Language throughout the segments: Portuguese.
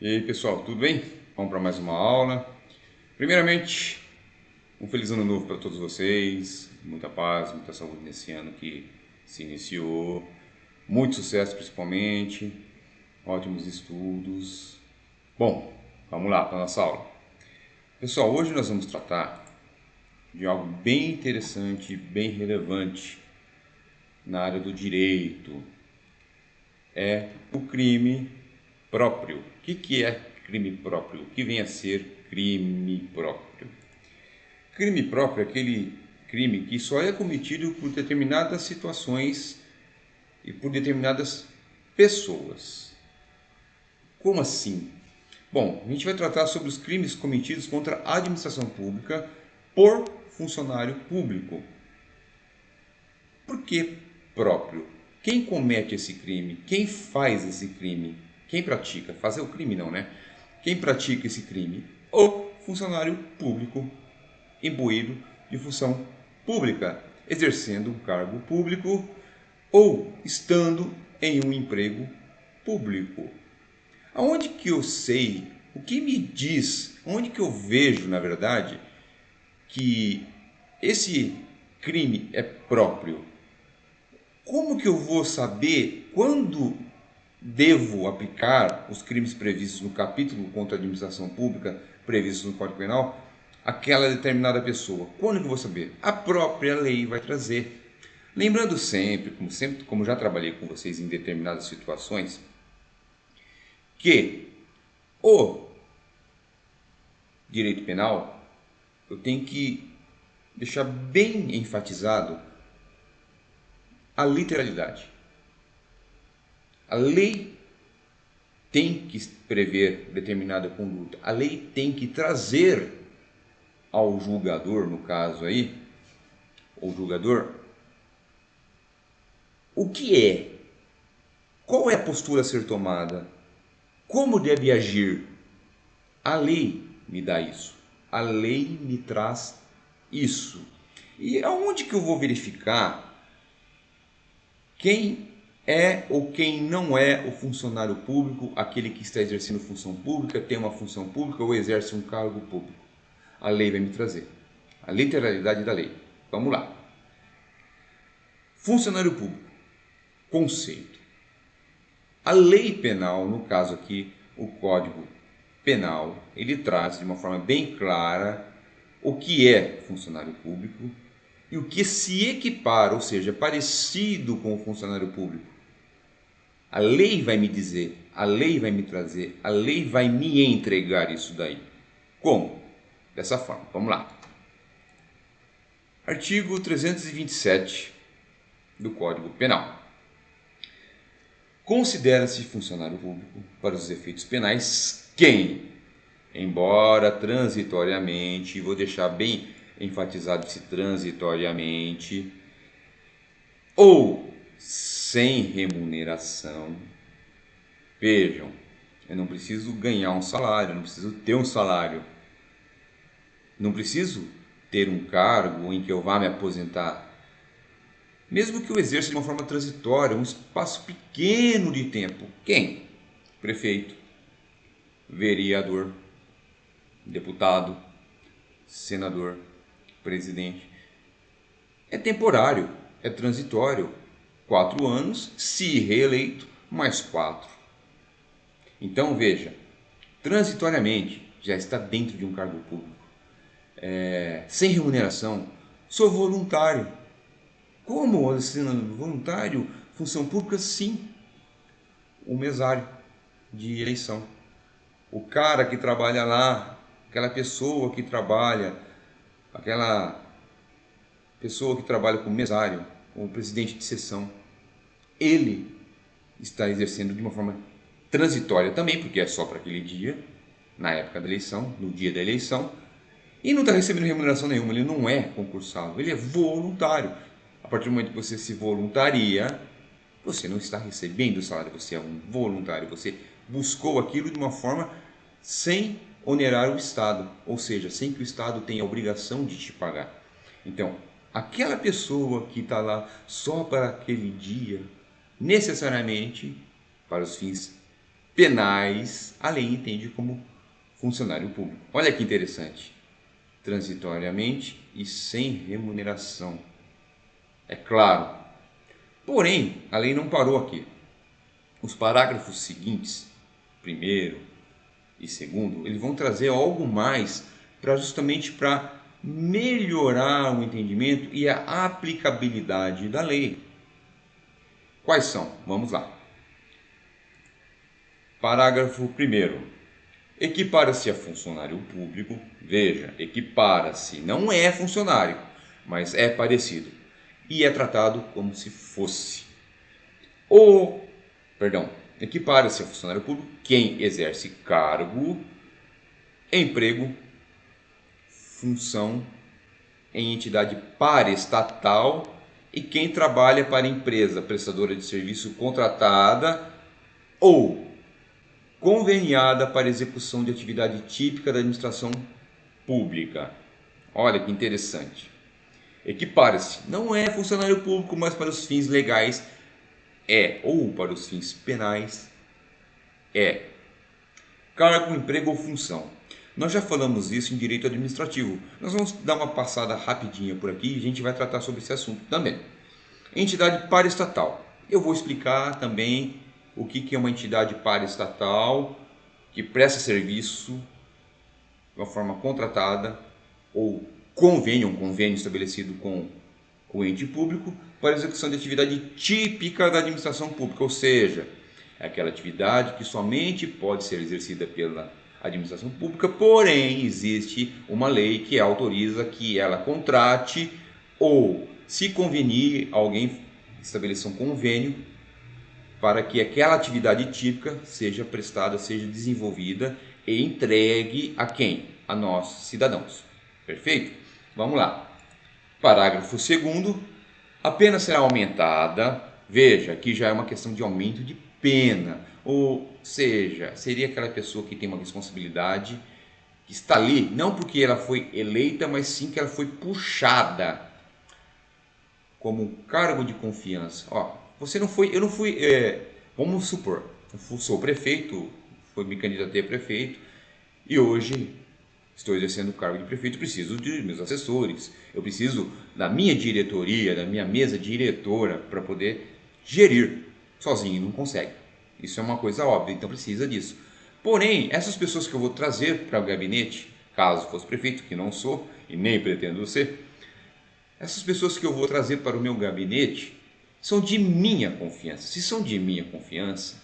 E aí pessoal, tudo bem? Vamos para mais uma aula. Primeiramente, um feliz ano novo para todos vocês, muita paz, muita saúde nesse ano que se iniciou, muito sucesso principalmente, ótimos estudos. Bom, vamos lá para a nossa aula. Pessoal, hoje nós vamos tratar de algo bem interessante, bem relevante na área do direito. É o crime próprio. O que é crime próprio? O que vem a ser crime próprio? Crime próprio é aquele crime que só é cometido por determinadas situações e por determinadas pessoas. Como assim? Bom, a gente vai tratar sobre os crimes cometidos contra a administração pública por funcionário público. Por que próprio? Quem comete esse crime? Quem faz esse crime? Quem pratica? Fazer o crime não, né? Quem pratica esse crime? O funcionário público imbuído de função pública, exercendo um cargo público ou estando em um emprego público. Aonde que eu sei, o que me diz, onde que eu vejo, na verdade, que esse crime é próprio? Como que eu vou saber quando devo aplicar os crimes previstos no capítulo contra a administração pública, previstos no Código Penal, àquela determinada pessoa? Quando que eu vou saber? A própria lei vai trazer. Lembrando sempre, como já trabalhei com vocês em determinadas situações, que o direito penal, eu tenho que deixar bem enfatizado a literalidade. A lei tem que prever determinada conduta. A lei tem que trazer ao julgador, no caso aí, o julgador, o que é, qual é a postura a ser tomada, como deve agir. A lei me dá isso. A lei me traz isso. E aonde que eu vou verificar quem é ou quem não é o funcionário público, aquele que está exercendo função pública, tem uma função pública ou exerce um cargo público? A lei vai me trazer a literalidade da lei. Vamos lá. Funcionário público. Conceito. A lei penal, no caso aqui, o Código Penal, ele traz de uma forma bem clara o que é funcionário público e o que se equipara, ou seja, parecido com o funcionário público. A lei vai me dizer, a lei vai me trazer, a lei vai me entregar isso daí. Como? Dessa forma. Vamos lá. Artigo 327 do Código Penal. Considera-se funcionário público, para os efeitos penais, quem, embora transitoriamente, vou deixar bem enfatizado esse transitoriamente, ou sem remuneração. Vejam, eu não preciso ganhar um salário, não preciso ter um salário, não preciso ter um cargo em que eu vá me aposentar. Mesmo que eu exerça de uma forma transitória, um espaço pequeno de tempo. Quem? Prefeito, vereador, deputado, senador, presidente. É temporário, é transitório. 4 anos, se reeleito, mais 4. Então veja, transitoriamente já está dentro de um cargo público. Sem remuneração, sou voluntário. Como assinando voluntário? Função pública, sim. O mesário de eleição. O cara que trabalha lá, aquela pessoa que trabalha, aquela pessoa que trabalha como mesário, como presidente de sessão, ele está exercendo de uma forma transitória também, porque é só para aquele dia, na época da eleição, no dia da eleição, e não está recebendo remuneração nenhuma, ele não é concursado, ele é voluntário. A partir do momento que você se voluntaria, você não está recebendo o salário, você é um voluntário, você buscou aquilo de uma forma sem onerar o Estado, ou seja, sem que o Estado tenha a obrigação de te pagar. Então, aquela pessoa que está lá só para aquele dia, necessariamente, para os fins penais, a lei entende como funcionário público. Olha que interessante. Transitoriamente e sem remuneração. É claro. Porém, a lei não parou aqui. Os parágrafos seguintes, primeiro e segundo, eles vão trazer algo mais justamente para melhorar o entendimento e a aplicabilidade da lei. Quais são? Vamos lá. Parágrafo 1º. Equipara-se a funcionário público. Veja, equipara-se, não é funcionário, mas é parecido. E é tratado como se fosse. Equipara-se a funcionário público quem exerce cargo, emprego, função em entidade paraestatal e quem trabalha para empresa prestadora de serviço contratada ou conveniada para execução de atividade típica da administração pública. Olha que interessante. Equipara-se, não é funcionário público, mas para os fins legais é, ou para os fins penais é. Cargo, emprego ou função. Nós já falamos isso em direito administrativo. Nós vamos dar uma passada rapidinha por aqui e a gente vai tratar sobre esse assunto também. Entidade paraestatal. Eu vou explicar também o que é uma entidade paraestatal que presta serviço de uma forma contratada ou um convênio estabelecido com o ente público para execução de atividade típica da administração pública, ou seja, é aquela atividade que somente pode ser exercida pela administração pública, porém existe uma lei que autoriza que ela contrate ou, se convenir, alguém estabeleça um convênio para que aquela atividade típica seja prestada, seja desenvolvida e entregue a quem? A nós, cidadãos. Perfeito? Vamos lá. Parágrafo 2º. A pena será aumentada. Veja, aqui já é uma questão de aumento de pena. Ou seja, seria aquela pessoa que tem uma responsabilidade, que está ali, não porque ela foi eleita, mas sim que ela foi puxada como um cargo de confiança. Você não foi, eu não fui, vamos supor, eu sou prefeito, me candidatei a prefeito e hoje estou exercendo o cargo de prefeito, preciso de meus assessores, eu preciso da minha diretoria, da minha mesa diretora para poder gerir. Sozinho não consegue. Isso é uma coisa óbvia, então precisa disso. Porém, essas pessoas que eu vou trazer para o gabinete, caso fosse prefeito, que não sou e nem pretendo ser, essas pessoas que eu vou trazer para o meu gabinete são de minha confiança. Se são de minha confiança,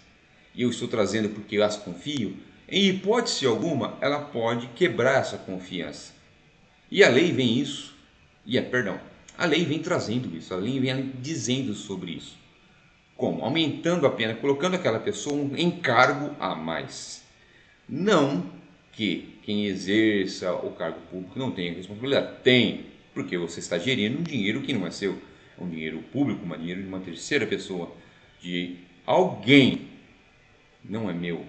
e eu estou trazendo porque eu as confio, em hipótese alguma, ela pode quebrar essa confiança. E a lei vem isso, a lei vem trazendo isso, a lei vem dizendo sobre isso. Como? Aumentando a pena, colocando aquela pessoa em cargo a mais. Não que quem exerça o cargo público não tenha responsabilidade. Tem, porque você está gerindo um dinheiro que não é seu. É um dinheiro público, um dinheiro de uma terceira pessoa, de alguém, não é meu.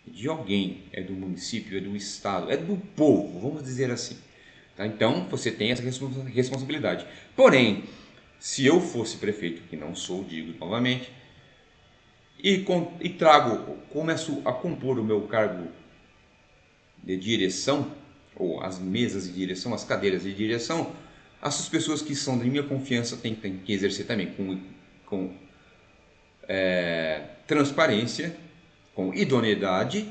De alguém, é do município, é do estado, é do povo, vamos dizer assim. Tá? Então, você tem essa responsabilidade. Porém, se eu fosse prefeito, que não sou, digo novamente, e começo a compor o meu cargo de direção, ou as mesas de direção, as cadeiras de direção, essas pessoas que são da minha confiança têm que exercer também com transparência, com idoneidade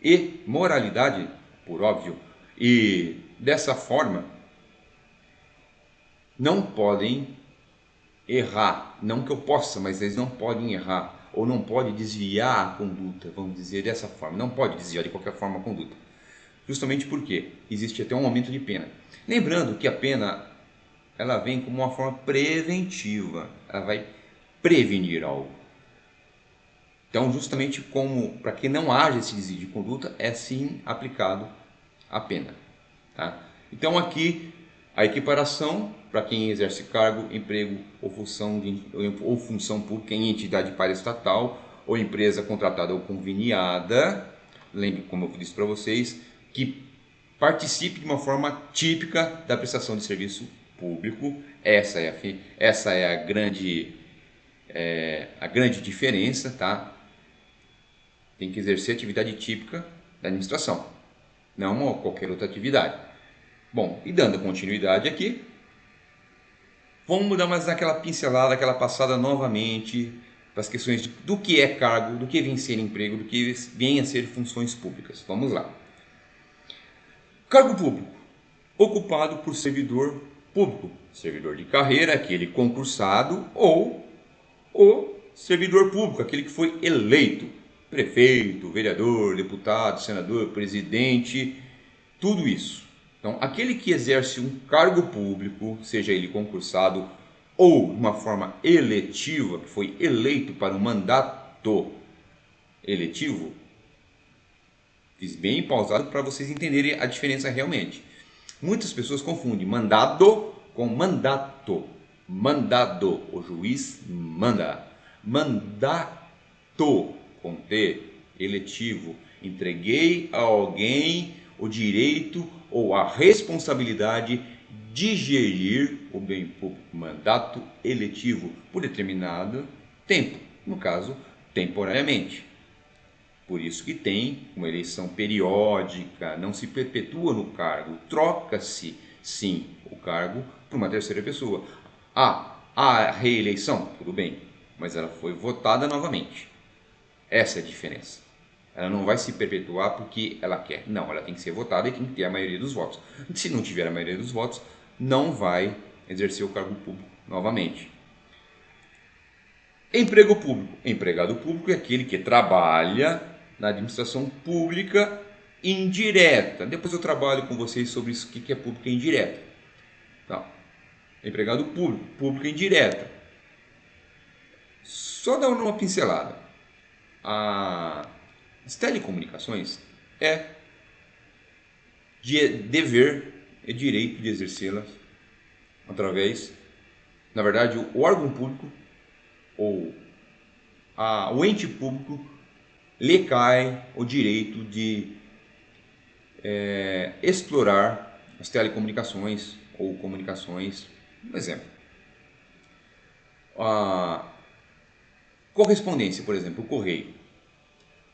e moralidade, por óbvio, e dessa forma não podem errar, não que eu possa, mas eles não podem errar, ou não pode desviar a conduta, vamos dizer dessa forma, não pode desviar de qualquer forma a conduta, justamente porque existe até um aumento de pena. Lembrando que a pena, ela vem como uma forma preventiva, ela vai prevenir algo. Então, justamente como para que não haja esse desvio de conduta, é sim aplicado a pena. Tá? Então, aqui a equiparação para quem exerce cargo, emprego ou função pública em entidade paraestatal ou empresa contratada ou conveniada. Lembre, como eu disse para vocês, que participe de uma forma típica da prestação de serviço público. Essa é a grande diferença, tá? tem que exercer a atividade típica da administração, não qualquer outra atividade. Bom, e dando continuidade aqui, vamos dar mais aquela pincelada, aquela passada novamente para as questões do que é cargo, do que vem ser emprego, do que vem a ser funções públicas. Vamos lá. Cargo público, ocupado por servidor público, servidor de carreira, aquele concursado, ou o servidor público, aquele que foi eleito, prefeito, vereador, deputado, senador, presidente, tudo isso. Então, aquele que exerce um cargo público, seja ele concursado ou de uma forma eletiva, que foi eleito para um mandato eletivo, fiz bem pausado para vocês entenderem a diferença realmente. Muitas pessoas confundem mandado com mandato. Mandado, o juiz manda. Mandato, com T, eletivo. Entreguei a alguém o direito ou a responsabilidade de gerir o bem público. Mandato eletivo por determinado tempo, no caso, temporariamente. Por isso que tem uma eleição periódica, não se perpetua no cargo, troca-se sim o cargo por uma terceira pessoa. A reeleição, tudo bem, mas ela foi votada novamente. Essa é a diferença. Ela não vai se perpetuar porque ela quer. Não, ela tem que ser votada e tem que ter a maioria dos votos. Se não tiver a maioria dos votos, não vai exercer o cargo público novamente. Emprego público. Empregado público é aquele que trabalha na administração pública indireta. Depois eu trabalho com vocês sobre isso, o que é pública indireta. Tá. Empregado público, pública indireta. Só dar uma pincelada. As telecomunicações é de dever e direito de exercê-las através, na verdade, o órgão público ou o ente público lhe cai o direito de explorar as telecomunicações ou comunicações. Um exemplo, a correspondência, por exemplo, o correio.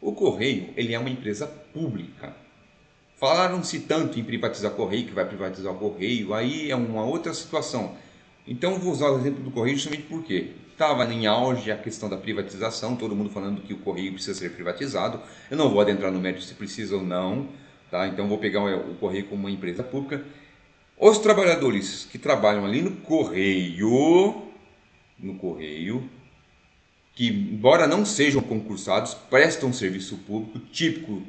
O correio, ele é uma empresa pública. Falaram-se tanto em privatizar o correio, que vai privatizar o correio, aí é uma outra situação. Então vou usar o exemplo do correio justamente porque estava em auge a questão da privatização, todo mundo falando que o correio precisa ser privatizado. Eu não vou adentrar no mérito se precisa ou não, tá? Então vou pegar o correio como uma empresa pública. Os trabalhadores que trabalham ali no correio, que embora não sejam concursados, prestam serviço público típico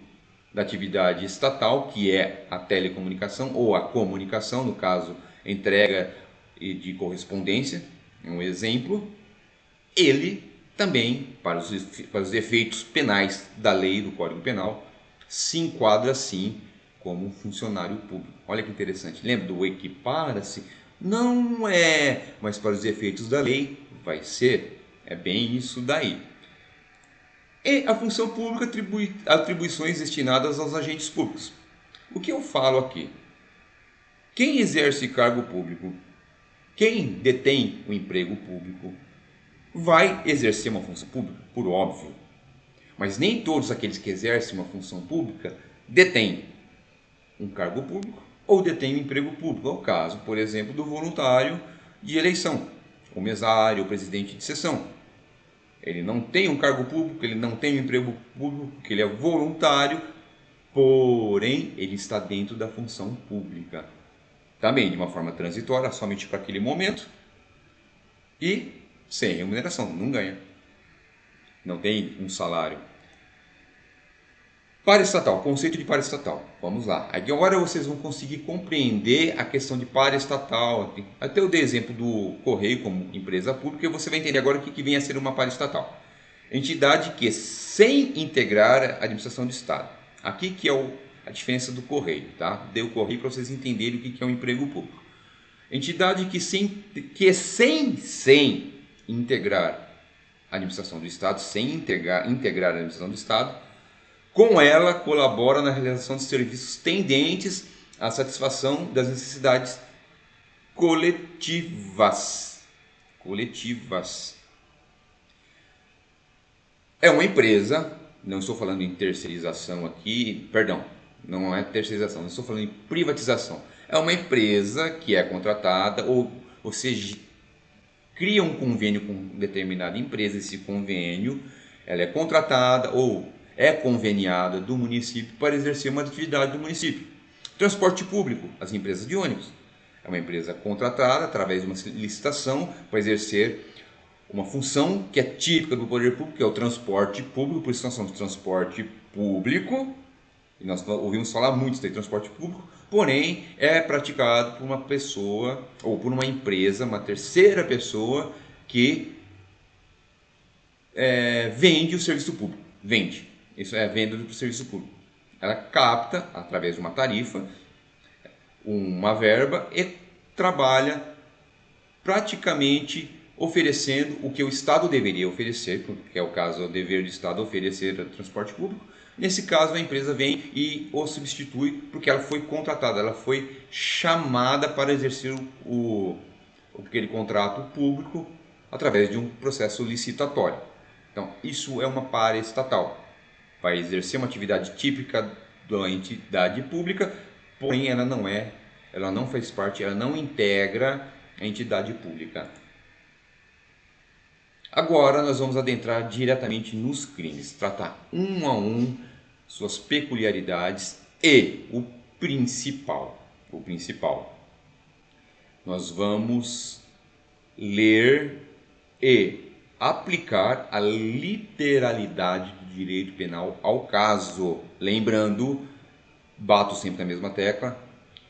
da atividade estatal, que é a telecomunicação ou a comunicação, no caso, entrega de correspondência, é um exemplo. Ele também, para os efeitos penais da lei do Código Penal, se enquadra sim como funcionário público. Olha que interessante. Lembra do equipara-se? Não é, mas para os efeitos da lei vai ser. É bem isso daí. E a função pública atribui atribuições destinadas aos agentes públicos. O que eu falo aqui? Quem exerce cargo público, quem detém o emprego público, vai exercer uma função pública, por óbvio. Mas nem todos aqueles que exercem uma função pública detêm um cargo público ou detêm um emprego público. É o caso, por exemplo, do voluntário de eleição, o mesário, o presidente de sessão. Ele não tem um cargo público, ele não tem um emprego público, porque ele é voluntário, porém ele está dentro da função pública. Também de uma forma transitória, somente para aquele momento e sem remuneração, não ganha. Não tem um salário. Paraestatal, conceito de paraestatal. Vamos lá. Agora vocês vão conseguir compreender a questão de paraestatal. Até eu dei exemplo do Correio como empresa pública e você vai entender agora o que vem a ser uma paraestatal. Entidade que, sem integrar a administração do Estado. Aqui que é a diferença do Correio, tá? Dei o Correio para vocês entenderem o que é um emprego público. Entidade que sem integrar a administração do Estado, sem integrar a administração do Estado, com ela colabora na realização de serviços tendentes à satisfação das necessidades coletivas. É uma empresa não estou falando em terceirização aqui, perdão, não é terceirização, não estou falando em privatização. É uma empresa que é contratada, ou seja, cria um convênio com determinada empresa, esse convênio, ela é contratada ou é conveniada do município para exercer uma atividade do município. Transporte público, as empresas de ônibus. É uma empresa contratada através de uma licitação para exercer uma função que é típica do poder público, que é o transporte público, por isso nós somos transporte público, e nós ouvimos falar muito de transporte público, porém é praticado por uma pessoa ou por uma empresa, uma terceira pessoa que vende o serviço público. Vende. Isso é a venda do serviço público. Ela capta, através de uma tarifa, uma verba e trabalha praticamente oferecendo o que o Estado deveria oferecer, que é o caso, é o dever do Estado oferecer transporte público. Nesse caso, a empresa vem e o substitui porque ela foi contratada, ela foi chamada para exercer aquele contrato público através de um processo licitatório. Então, isso é uma paraestatal. Vai exercer uma atividade típica da entidade pública, porém ela não faz parte, ela não integra a entidade pública. Agora nós vamos adentrar diretamente nos crimes, tratar um a um suas peculiaridades e o principal, nós vamos ler e aplicar a literalidade do direito penal ao caso. Lembrando, bato sempre na mesma tecla,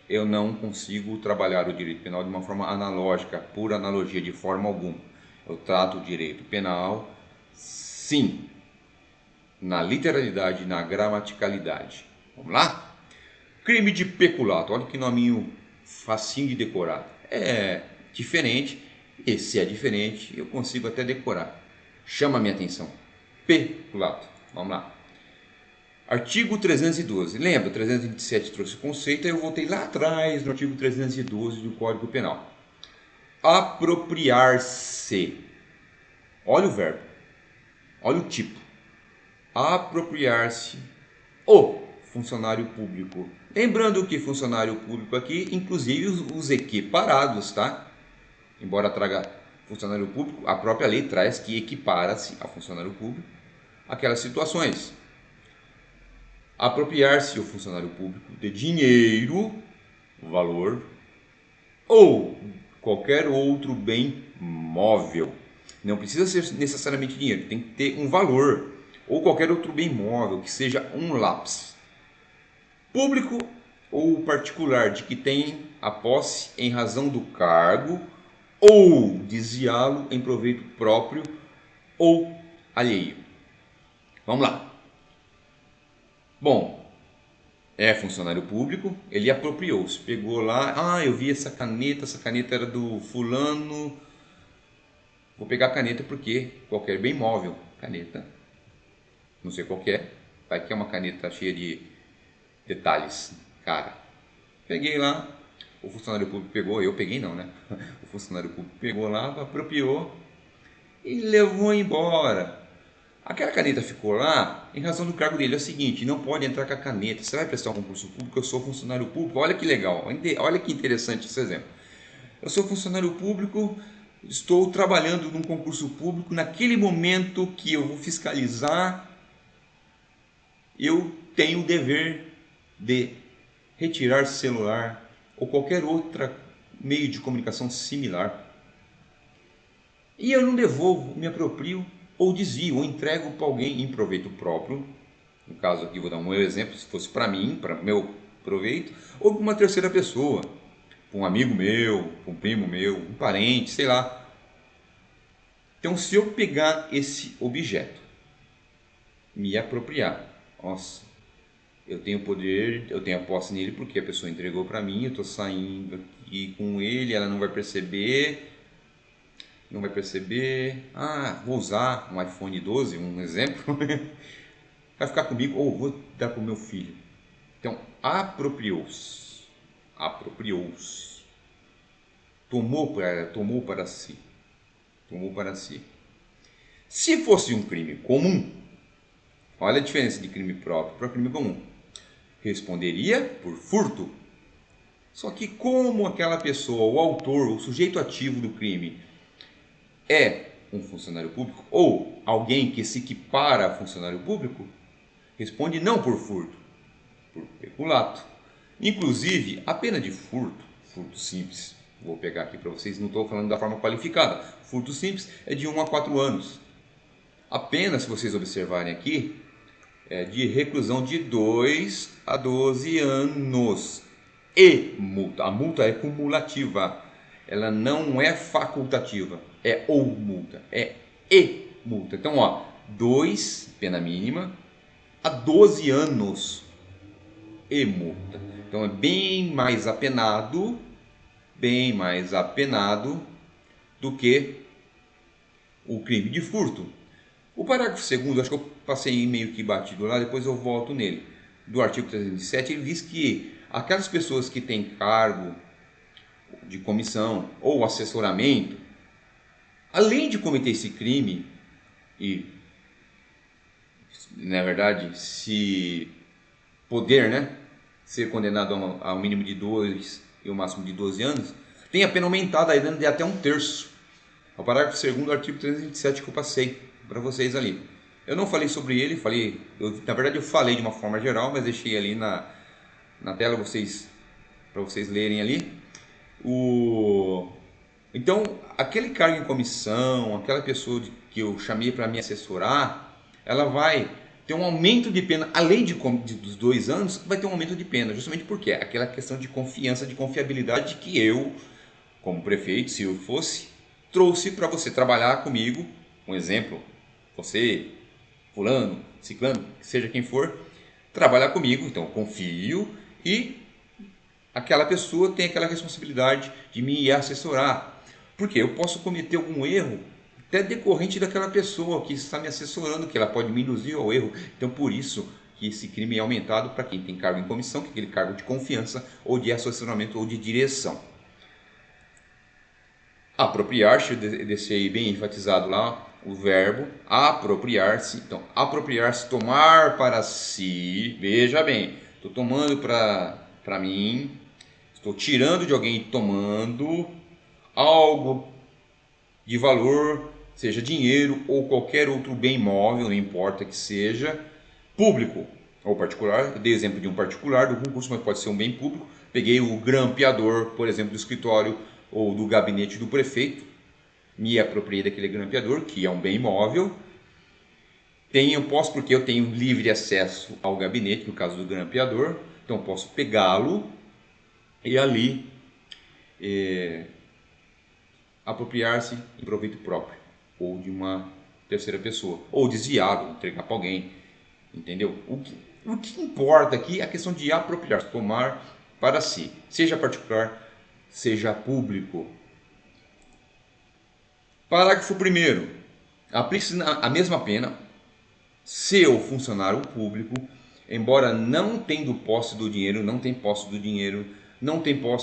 eu não consigo trabalhar o direito penal de uma forma analógica, por analogia, de forma alguma. Eu trato o direito penal, sim, na literalidade, na gramaticalidade. Vamos lá? Crime de peculato, olha que nominho facinho de decorar. É diferente, e se é diferente, eu consigo até decorar. Chama a minha atenção. Peculato, vamos lá. Artigo 312. Lembra, 327 trouxe o conceito, aí eu voltei lá atrás no artigo 312 do Código Penal. Apropriar-se. Olha o verbo. Olha o tipo. Apropriar-se o funcionário público. Lembrando que funcionário público aqui, inclusive os equiparados, tá? Embora traga funcionário público, a própria lei traz que equipara-se a funcionário público aquelas situações. Apropriar-se o funcionário público de dinheiro, valor, ou qualquer outro bem móvel. Não precisa ser necessariamente dinheiro, tem que ter um valor, ou qualquer outro bem móvel, que seja um lápis. Público ou particular, de que tem a posse em razão do cargo, ou desviá-lo em proveito próprio ou alheio. Vamos lá. Bom, é funcionário público, ele apropriou-se, pegou lá, eu vi essa caneta era do fulano, vou pegar a caneta porque qualquer bem móvel, caneta, não sei qual que é, vai que é uma caneta cheia de detalhes, cara. Peguei lá, o funcionário público pegou, eu peguei não, né? O funcionário público pegou lá, apropriou e levou embora. Aquela caneta ficou lá em razão do cargo dele. É o seguinte, não pode entrar com a caneta. Você vai prestar um concurso público, eu sou funcionário público. Olha que legal, olha que interessante esse exemplo. Eu sou funcionário público, estou trabalhando num concurso público. Naquele momento que eu vou fiscalizar, eu tenho o dever de retirar celular ou qualquer outro meio de comunicação similar. E eu não devolvo, me aproprio ou desvio, ou entrego para alguém em proveito próprio. No caso aqui vou dar um exemplo, se fosse para mim, para meu proveito, ou para uma terceira pessoa, para um amigo meu, para um primo meu, um parente, sei lá. Então, se eu pegar esse objeto, me apropriar, nossa, eu tenho poder, eu tenho a posse nele porque a pessoa entregou para mim, eu estou saindo aqui com ele, ela não vai perceber, vou usar um iPhone 12, um exemplo, vai ficar comigo ou vou dar para o meu filho. Então, apropriou-se, tomou para si. Se fosse um crime comum, Olha a diferença de crime próprio para crime comum. Responderia por furto. Só que como aquela pessoa, o autor, o sujeito ativo do crime é um funcionário público ou alguém que se equipara a funcionário público, responde não por furto, por peculato. Inclusive, a pena de furto, furto simples, vou pegar aqui para vocês, não estou falando da forma qualificada, furto simples é de 1 a 4 anos. A pena, se vocês observarem aqui, é de reclusão de 2 a 12 anos. E multa. A multa é cumulativa. Ela não é facultativa. É ou multa. É e multa. Então, ó, 2, pena mínima, a 12 anos e multa. Então, é bem mais apenado do que o crime de furto. O parágrafo 2º, acho que eu passei meio que batido lá, depois eu volto nele, do artigo 307, ele diz que aquelas pessoas que têm cargo de comissão ou assessoramento, além de cometer esse crime e, na verdade, se poder, né, ser condenado a um mínimo de 2 e o máximo de 12 anos, tem a pena aumentada aí de até 1/3. O parágrafo 2º do artigo 327 que eu passei para vocês ali. Eu não falei sobre ele, na verdade eu falei de uma forma geral, mas deixei ali na tela para vocês lerem ali. Então, aquele cargo em comissão, aquela pessoa que eu chamei para me assessorar, ela vai ter um aumento de pena, além dos 2 anos, vai ter um aumento de pena, justamente porque é aquela questão de confiança, de confiabilidade que eu, como prefeito, se eu fosse, trouxe para você trabalhar comigo. Um exemplo, você, fulano, ciclano, seja quem for, trabalhar comigo, então eu confio e aquela pessoa tem aquela responsabilidade de me assessorar. Porque eu posso cometer algum erro até decorrente daquela pessoa que está me assessorando, que ela pode me induzir ao erro. Então, por isso que esse crime é aumentado para quem tem cargo em comissão, que é aquele cargo de confiança, ou de assessoramento, ou de direção. Apropriar-se, eu deixei bem enfatizado lá o verbo apropriar-se. Então, apropriar-se, tomar para si. Veja bem, estou tomando para mim, estou tirando de alguém e tomando algo de valor, seja dinheiro ou qualquer outro bem móvel, não importa que seja, público ou particular. Eu dei exemplo de um particular do concurso, mas pode ser um bem público. Peguei o grampeador, por exemplo, do escritório ou do gabinete do prefeito, me apropriei daquele grampeador, que é um bem imóvel. Posso, porque eu tenho livre acesso ao gabinete, no caso do grampeador, então posso pegá-lo e ali apropriar-se em proveito próprio, ou de uma terceira pessoa, ou desviá-lo, entregar para alguém, entendeu? O que importa aqui é a questão de apropriar, tomar para si, seja particular, seja público. Parágrafo 1º. Aplique-se a mesma pena se o funcionário público, embora não tendo posse do dinheiro, não tem posse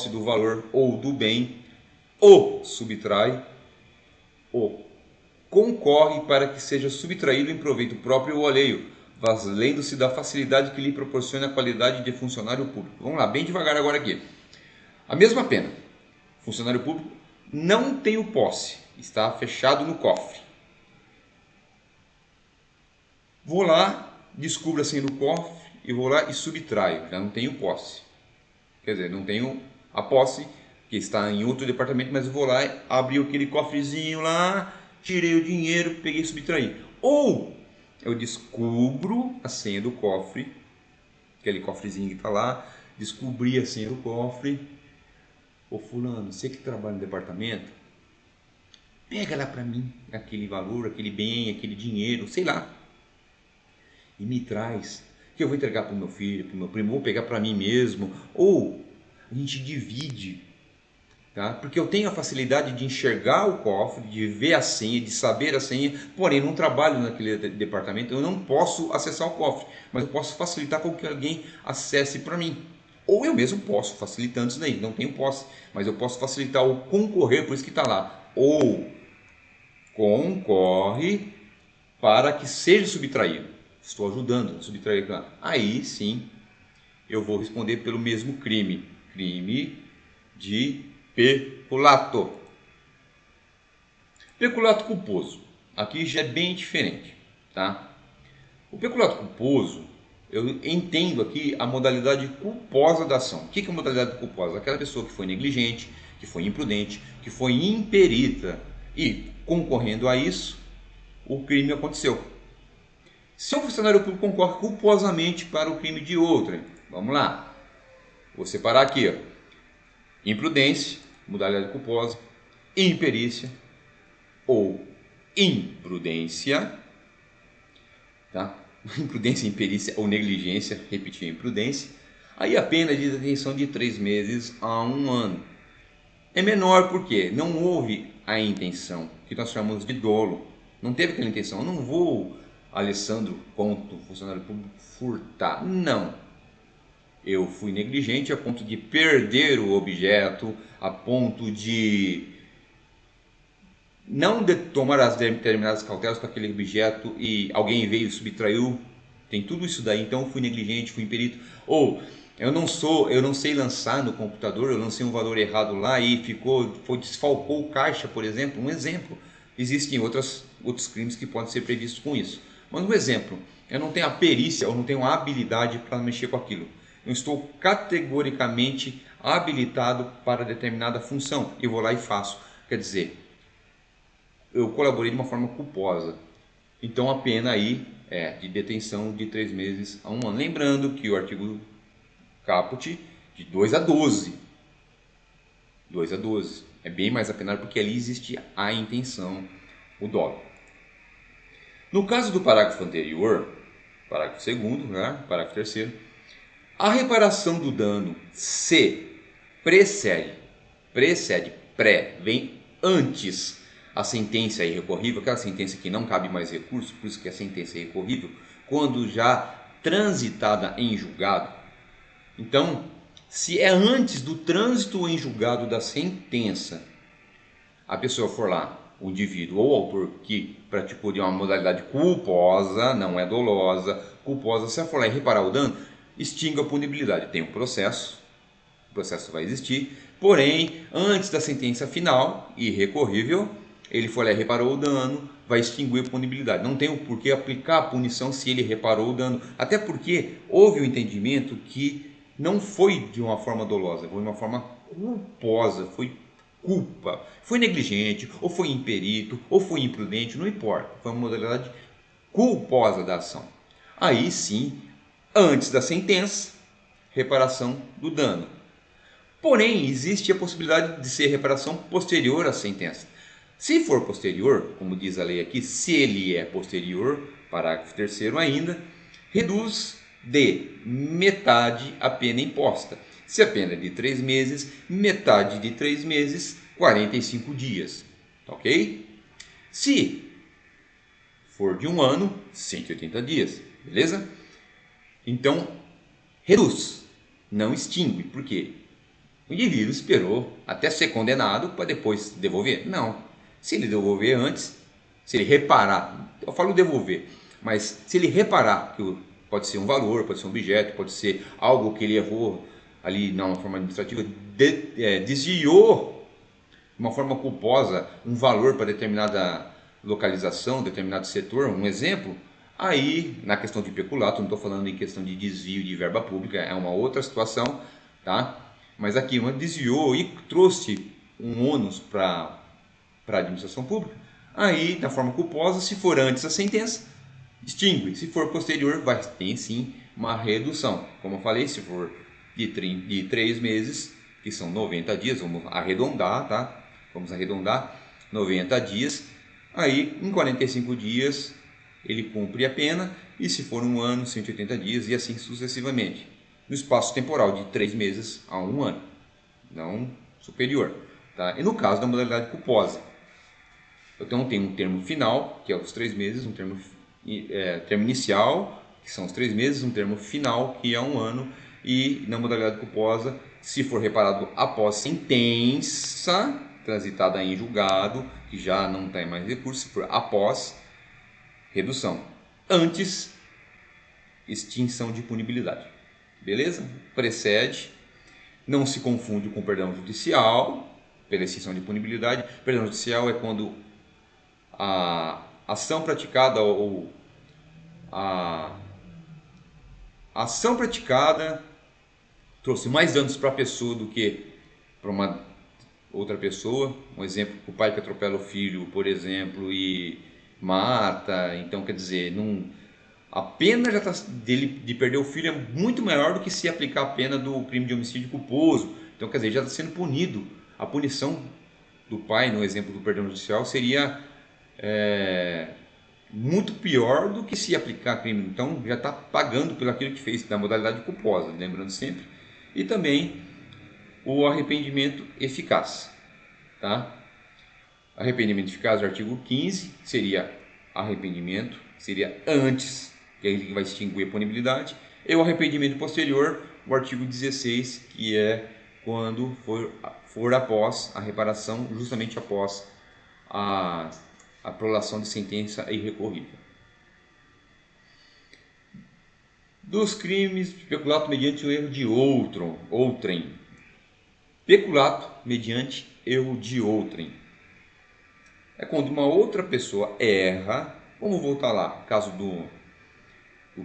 do valor ou do bem, o subtrai, ou concorre para que seja subtraído em proveito próprio ou alheio, valendo-se da facilidade que lhe proporciona a qualidade de funcionário público. Vamos lá, bem devagar agora aqui. A mesma pena. Funcionário público não tem posse, está fechado no cofre. Vou lá, descubro a senha do cofre e vou lá e subtraio, já não tenho posse. Quer dizer, não tenho a posse, que está em outro departamento, mas eu vou lá, abri aquele cofrezinho lá, tirei o dinheiro, peguei e subtraí. Ou eu descubro a senha do cofre, aquele cofrezinho que está lá, descobri a senha do cofre. Ô fulano, você que trabalha no departamento, pega lá para mim aquele valor, aquele bem, aquele dinheiro, sei lá, e me traz, que eu vou entregar para o meu filho, para o meu primo, vou pegar para mim mesmo, ou a gente divide, tá? Porque eu tenho a facilidade de enxergar o cofre, de ver a senha, de saber a senha, porém não trabalho naquele departamento, eu não posso acessar o cofre, mas eu posso facilitar com que alguém acesse para mim. Ou eu mesmo posso, facilitando isso daí, não tenho posse, mas eu posso facilitar o concorrer, por isso que está lá. Ou concorre para que seja subtraído. estou ajudando a subtrair. Aí sim eu vou responder pelo mesmo crime, crime de peculato. Peculato culposo, aqui já é bem diferente, tá? O peculato culposo, eu entendo aqui a modalidade culposa da ação. O que é a modalidade culposa? Aquela pessoa que foi negligente, que foi imprudente, que foi imperita e, concorrendo a isso, o crime aconteceu. Se um funcionário público concorre culposamente para o crime de outrem, vamos lá, vou separar aqui, ó. Imprudência, modalidade culposa, imperícia ou imprudência, tá? Imprudência, imperícia ou negligência, repetir imprudência, aí a pena de detenção de 3 meses a 1 ano. É menor porque não houve a intenção, que nós chamamos de dolo. Não teve aquela intenção. Eu não vou, Alessandro, ponto, funcionário público, furtar. Não. Eu fui negligente a ponto de perder o objeto, a ponto de não tomar as determinadas cautelas para aquele objeto e alguém veio e subtraiu. Tem tudo isso daí. Então eu fui negligente, fui imperito. Ou eu não sei lançar no computador, eu lancei um valor errado lá e desfalcou o caixa, por exemplo. Um exemplo. Existem outros crimes que podem ser previstos com isso. Mas um exemplo, eu não tenho a perícia, eu não tenho a habilidade para mexer com aquilo. Eu estou categoricamente habilitado para determinada função. Eu vou lá e faço. Quer dizer, eu colaborei de uma forma culposa. Então a pena aí é de detenção de 3 meses a 1 ano. Lembrando que o artigo caput de 2 a 12. 2 a 12. É bem mais apenado porque ali existe a intenção, o dolo. No caso do parágrafo anterior, parágrafo 2º, né? Parágrafo 3º, a reparação do dano se vem antes a sentença é irrecorrível, aquela sentença que não cabe mais recurso, por isso que a sentença é irrecorrível, quando já transitada em julgado. Então, se é antes do trânsito em julgado da sentença, a pessoa for lá, o indivíduo ou o autor que praticou de uma modalidade culposa, não é dolosa, culposa, se ela for lá e reparar o dano, extingue a punibilidade. Tem um processo, o processo vai existir, porém, antes da sentença final, irrecorrível, ele foi lá e reparou o dano, vai extinguir a punibilidade. Não tem o porquê aplicar a punição se ele reparou o dano, até porque houve o entendimento que não foi de uma forma dolosa, foi de uma forma culposa, foi culpa, foi negligente, ou foi imperito, ou foi imprudente, não importa, foi uma modalidade culposa da ação. Aí sim, antes da sentença, reparação do dano. Porém, existe a possibilidade de ser reparação posterior à sentença. Se for posterior, como diz a lei aqui, se ele é posterior, parágrafo 3º ainda, reduz de metade a pena imposta. Se a pena é de 3 meses, metade de 3 meses, 45 dias. Ok? Se for de 1 ano, 180 dias. Beleza? Então, reduz, não extingue. Por quê? O indivíduo esperou até ser condenado para depois devolver? Não. Se ele devolver antes, se ele reparar, eu falo devolver, mas se ele reparar que pode ser um valor, pode ser um objeto, pode ser algo que ele errou ali na forma administrativa, desviou de uma forma culposa um valor para determinada localização, determinado setor, um exemplo, aí na questão de peculato, não estou falando em questão de desvio de verba pública, é uma outra situação, tá? Mas aqui uma desviou e trouxe um ônus para a administração pública, aí na forma culposa, se for antes da sentença, extingue. Se for posterior, vai ter sim uma redução. Como eu falei, se for de 3 meses, que são 90 dias, vamos arredondar, tá? Vamos arredondar, 90 dias, aí em 45 dias ele cumpre a pena, e se for 1 ano, 180 dias, e assim sucessivamente. No espaço temporal de 3 meses a 1 ano, não superior. Tá? E no caso da modalidade culposa, então tem um termo final, que é os 3 meses, um termo inicial, que são os 3 meses, um termo final, que é 1 ano, e na modalidade culposa, se for reparado após sentença transitada em julgado, que já não tem mais recurso, se for após, redução. Antes, extinção de punibilidade. Beleza? Precede, não se confunde com perdão judicial, pela extinção de punibilidade. Perdão judicial é quando a ação praticada ou a ação praticada trouxe mais danos para a pessoa do que para uma outra pessoa. Um exemplo, o pai que atropela o filho, por exemplo, e mata. Então, quer dizer, a pena já dele de perder o filho é muito maior do que se aplicar a pena do crime de homicídio culposo. Então, quer dizer, já está sendo punido. A punição do pai, no exemplo do perdão judicial, seria muito pior do que se aplicar crime. Então, já está pagando pelo aquilo que fez, na modalidade culposa, lembrando sempre. E também o arrependimento eficaz. Tá? Arrependimento eficaz, o artigo 15, seria arrependimento, seria antes, que é ele que vai extinguir a punibilidade, e o arrependimento posterior, o artigo 16, que é quando for após a reparação, justamente após a prolação de sentença irrecorrível. Dos crimes, peculato mediante o erro de outrem. Peculato mediante erro de outrem é quando uma outra pessoa erra. Vamos voltar lá, caso do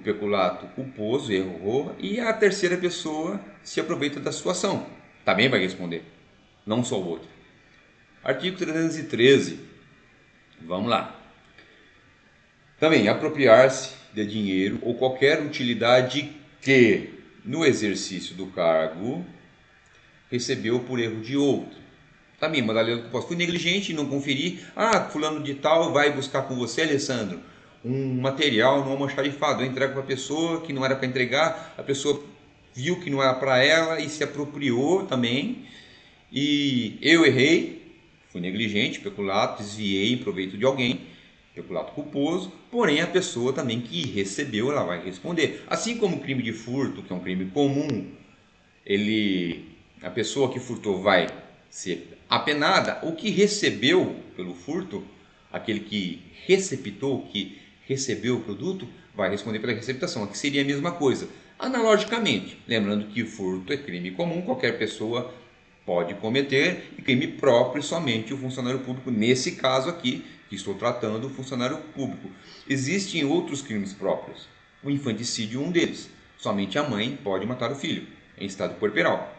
peculato culposo, errou, e a terceira pessoa se aproveita da situação. Também vai responder, não só o outro. Artigo 313. Vamos lá. Também, apropriar-se de dinheiro ou qualquer utilidade que, no exercício do cargo, recebeu por erro de outro. Também, modalidade culposa. Fui negligente, não conferi. Fulano de tal vai buscar com você, Alessandro, um material no almoxarifado. Eu entrego para a pessoa que não era para entregar, a pessoa viu que não era para ela e se apropriou também. E eu errei, fui negligente, peculato, desviei em proveito de alguém, peculato culposo, porém a pessoa também que recebeu, ela vai responder. Assim como o crime de furto, que é um crime comum, a pessoa que furtou vai ser apenada. O que recebeu pelo furto, aquele que receptou, que recebeu o produto, vai responder pela receptação, que seria a mesma coisa. Analogicamente, lembrando que furto é crime comum, qualquer pessoa pode cometer, e crime próprio somente o funcionário público, nesse caso aqui, que estou tratando, o funcionário público. Existem outros crimes próprios, o infanticídio é um deles. Somente a mãe pode matar o filho, em estado puerperal.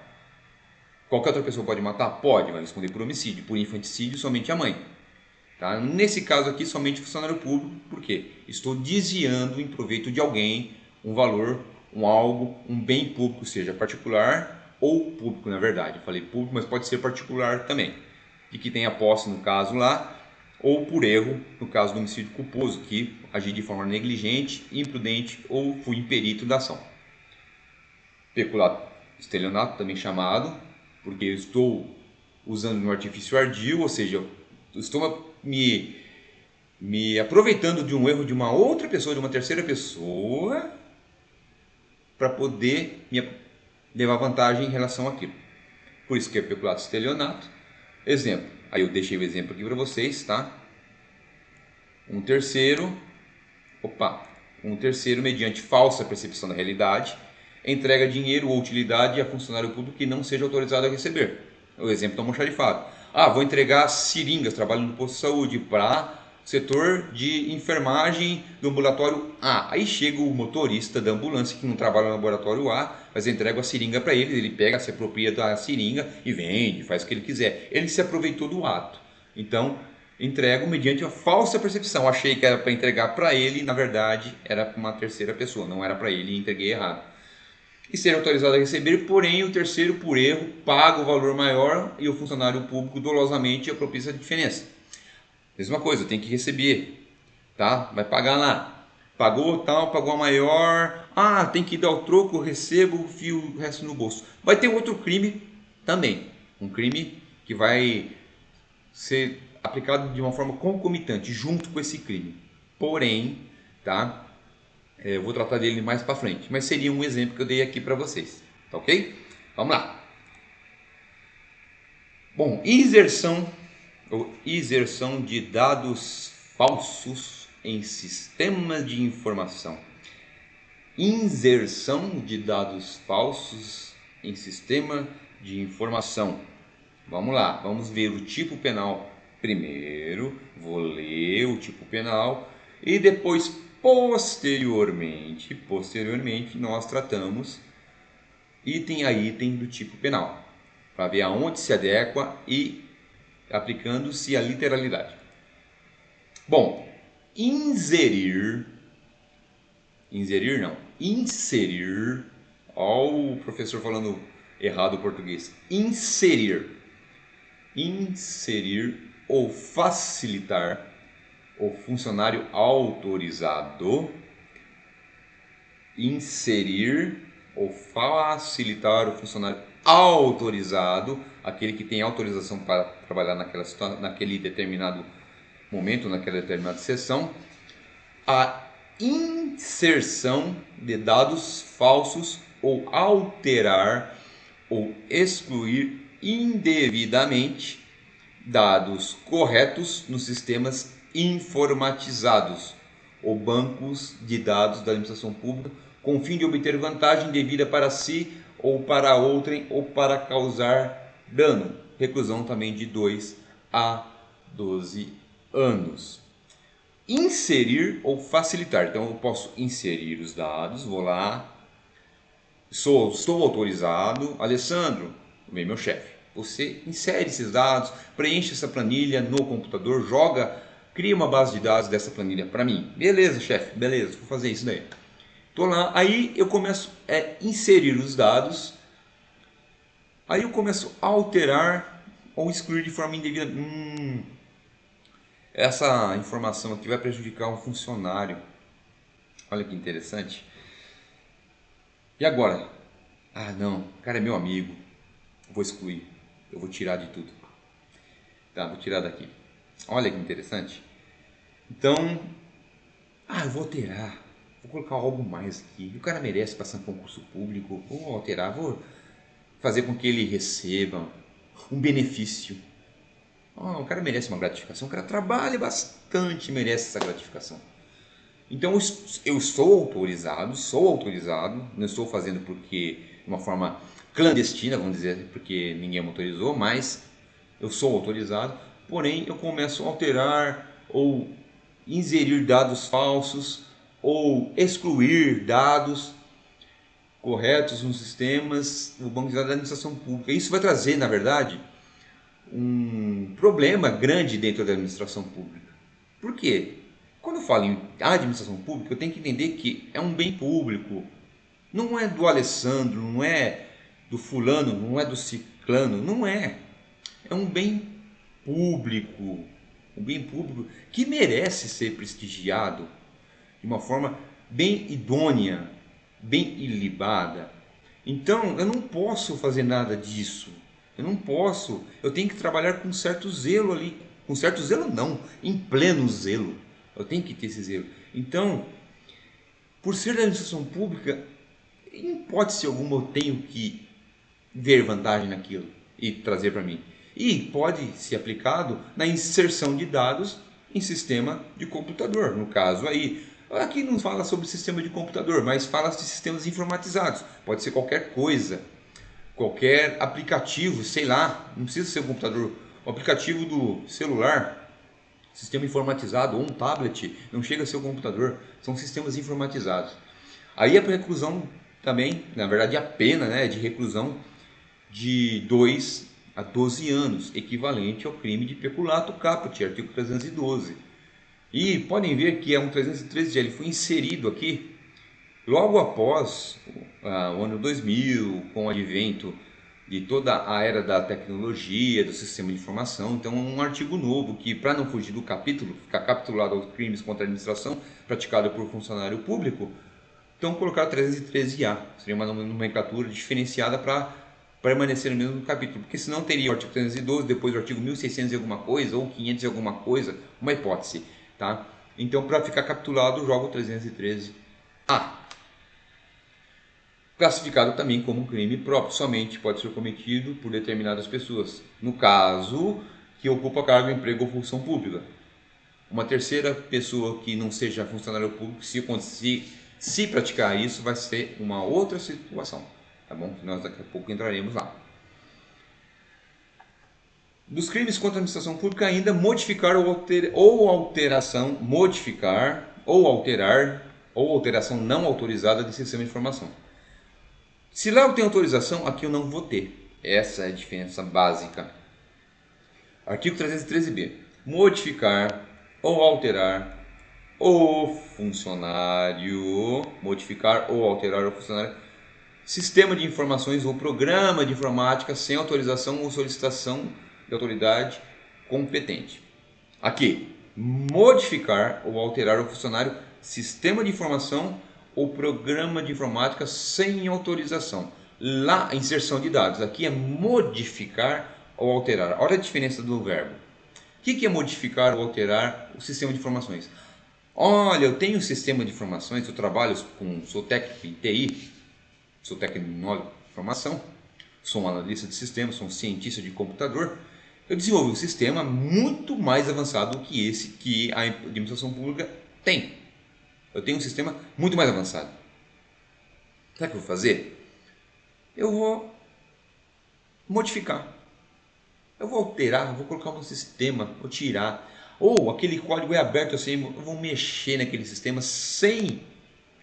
Qualquer outra pessoa pode matar? Pode, vai responder por homicídio. Por infanticídio, somente a mãe. Tá? Nesse caso aqui, somente o funcionário público, por quê? Estou desviando em proveito de alguém um valor, algo, um bem público, seja particular ou público, na verdade. Eu falei público, mas pode ser particular também. De que tenha posse, no caso lá, ou por erro, no caso do homicídio culposo, que agi de forma negligente, imprudente ou fui imperito da ação. Peculato estelionato, também chamado, porque eu estou usando um artifício ardil, ou seja, eu estou me aproveitando de um erro de uma outra pessoa, de uma terceira pessoa, para poder me levar vantagem em relação àquilo. Por isso que é peculato estelionato. Exemplo, aí eu deixei o exemplo aqui para vocês, tá? Um terceiro, mediante falsa percepção da realidade, entrega dinheiro ou utilidade a funcionário público que não seja autorizado a receber. O exemplo do almoxarifado. Vou entregar seringas, trabalho no posto de saúde, para o setor de enfermagem do ambulatório A. Aí chega o motorista da ambulância que não trabalha no laboratório A, mas eu entrego a seringa para ele, ele pega, se apropria da seringa e vende, faz o que ele quiser. Ele se aproveitou do ato. Então, entrego mediante uma falsa percepção. Achei que era para entregar para ele e, na verdade, era para uma terceira pessoa, não era para ele e entreguei errado. E ser autorizado a receber, porém o terceiro, por erro, paga o valor maior e o funcionário público dolosamente apropria a diferença. Mesma coisa, tem que receber, tá? Vai pagar lá. Pagou tal, pagou a maior. Tem que dar o troco, eu recebo, fio o resto no bolso. Vai ter outro crime também. Um crime que vai ser aplicado de uma forma concomitante, junto com esse crime. Porém, tá? Eu vou tratar dele mais para frente, mas seria um exemplo que eu dei aqui para vocês, tá ok? Vamos lá. Bom, inserção de dados falsos em sistemas de informação. inserção de dados falsos em sistema de informação. Vamos lá, vamos ver o tipo penal primeiro, vou ler o tipo penal e depois, posteriormente nós tratamos item a item do tipo penal, para ver aonde se adequa e aplicando-se a literalidade. Bom, inserir, ó o professor falando errado o português, inserir ou facilitar o funcionário autorizado, inserir ou facilitar o funcionário autorizado, aquele que tem autorização para trabalhar naquele determinado momento, naquela determinada sessão, a inserção de dados falsos ou alterar ou excluir indevidamente dados corretos nos sistemas informatizados ou bancos de dados da administração pública com o fim de obter vantagem devida para si ou para outrem ou para causar dano. Reclusão também de 2 a 12 anos. Inserir ou facilitar. Então eu posso inserir os dados, vou lá, estou autorizado. Alessandro, vem meu chefe, você insere esses dados, preenche essa planilha no computador, cria uma base de dados dessa planilha para mim. Beleza, chefe, beleza, vou fazer isso daí. Estou lá, aí eu começo a inserir os dados, aí eu começo a alterar ou excluir de forma indevida. Essa informação aqui vai prejudicar um funcionário. Olha que interessante. E agora? Ah, não, o cara é meu amigo. Eu vou excluir. Eu vou tirar de tudo. Tá, vou tirar daqui. Olha que interessante. Então, eu vou alterar. Vou colocar algo mais aqui. O cara merece passar em concurso público. Vou alterar, vou fazer com que ele receba um benefício. O cara merece uma gratificação. O cara trabalha bastante, merece essa gratificação. Então eu sou autorizado, não estou fazendo porque de uma forma clandestina, vamos dizer, porque ninguém me autorizou, mas eu sou autorizado, porém eu começo a alterar ou inserir dados falsos ou excluir dados corretos nos sistemas do banco de dados da administração pública. Isso vai trazer, na verdade, um problema grande dentro da administração pública. Por quê? Quando eu falo em administração pública, eu tenho que entender que é um bem público. Não é do Alessandro, não é do fulano, não é do ciclano, não é. É um bem público. Um bem público que merece ser prestigiado de uma forma bem idônea, bem ilibada. Então, eu não posso fazer nada disso. Eu tenho que trabalhar com certo zelo ali. Com certo zelo não, em pleno zelo. Eu tenho que ter esse zelo. Então, por ser da administração pública, em hipótese alguma eu tenho que ver vantagem naquilo e trazer para mim. E pode ser aplicado na inserção de dados em sistema de computador. No caso aí, aqui não fala sobre sistema de computador, mas fala de sistemas informatizados. Pode ser qualquer coisa, qualquer aplicativo, sei lá, não precisa ser um computador. O aplicativo do celular, sistema informatizado, ou um tablet, não chega a ser um computador, são sistemas informatizados. Aí a reclusão também, na verdade a pena de reclusão de 2 a 12 anos, equivalente ao crime de peculato caput, artigo 312. E podem ver que é um 313, ele foi inserido aqui logo após o ano 2000, com o advento de toda a era da tecnologia, do sistema de informação. Então, um artigo novo que, para não fugir do capítulo, ficar capitulado aos crimes contra a administração praticado por funcionário público, então colocar 313A. Seria uma nomenclatura diferenciada para permanecer no mesmo capítulo, porque senão teria o artigo 312, depois o artigo 1600 e alguma coisa, ou 500 e alguma coisa, uma hipótese. Tá? Então, para ficar capitulado, jogo 313A. Classificado também como um crime próprio, somente pode ser cometido por determinadas pessoas, no caso que ocupa cargo, emprego ou função pública. Uma terceira pessoa que não seja funcionário público, se Se praticar isso, vai ser uma outra situação, tá bom? Nós daqui a pouco entraremos lá. Dos crimes contra a administração pública, ainda modificar ou alteração, modificar ou alterar ou alteração não autorizada de sistema de informação. Se lá eu tenho autorização, aqui eu não vou ter. Essa é a diferença básica. Artigo 313b. Modificar ou alterar o funcionário, modificar ou alterar o funcionário, sistema de informações ou programa de informática sem autorização ou solicitação de autoridade competente. Aqui, modificar ou alterar o funcionário, sistema de informação ou programa de informática sem autorização. Lá, a inserção de dados. Aqui é modificar ou alterar. Olha a diferença do verbo. O que é modificar ou alterar o sistema de informações? Olha, eu tenho um sistema de informações, eu trabalho sou técnico em TI, sou técnico em informação, sou um analista de sistemas, sou um cientista de computador. Eu desenvolvi um sistema muito mais avançado que esse que a administração pública tem. Eu tenho um sistema muito mais avançado. Sabe o que eu vou fazer? Eu vou modificar. Eu vou alterar, eu vou colocar um sistema, vou tirar. Ou aquele código é aberto assim, eu vou mexer naquele sistema sem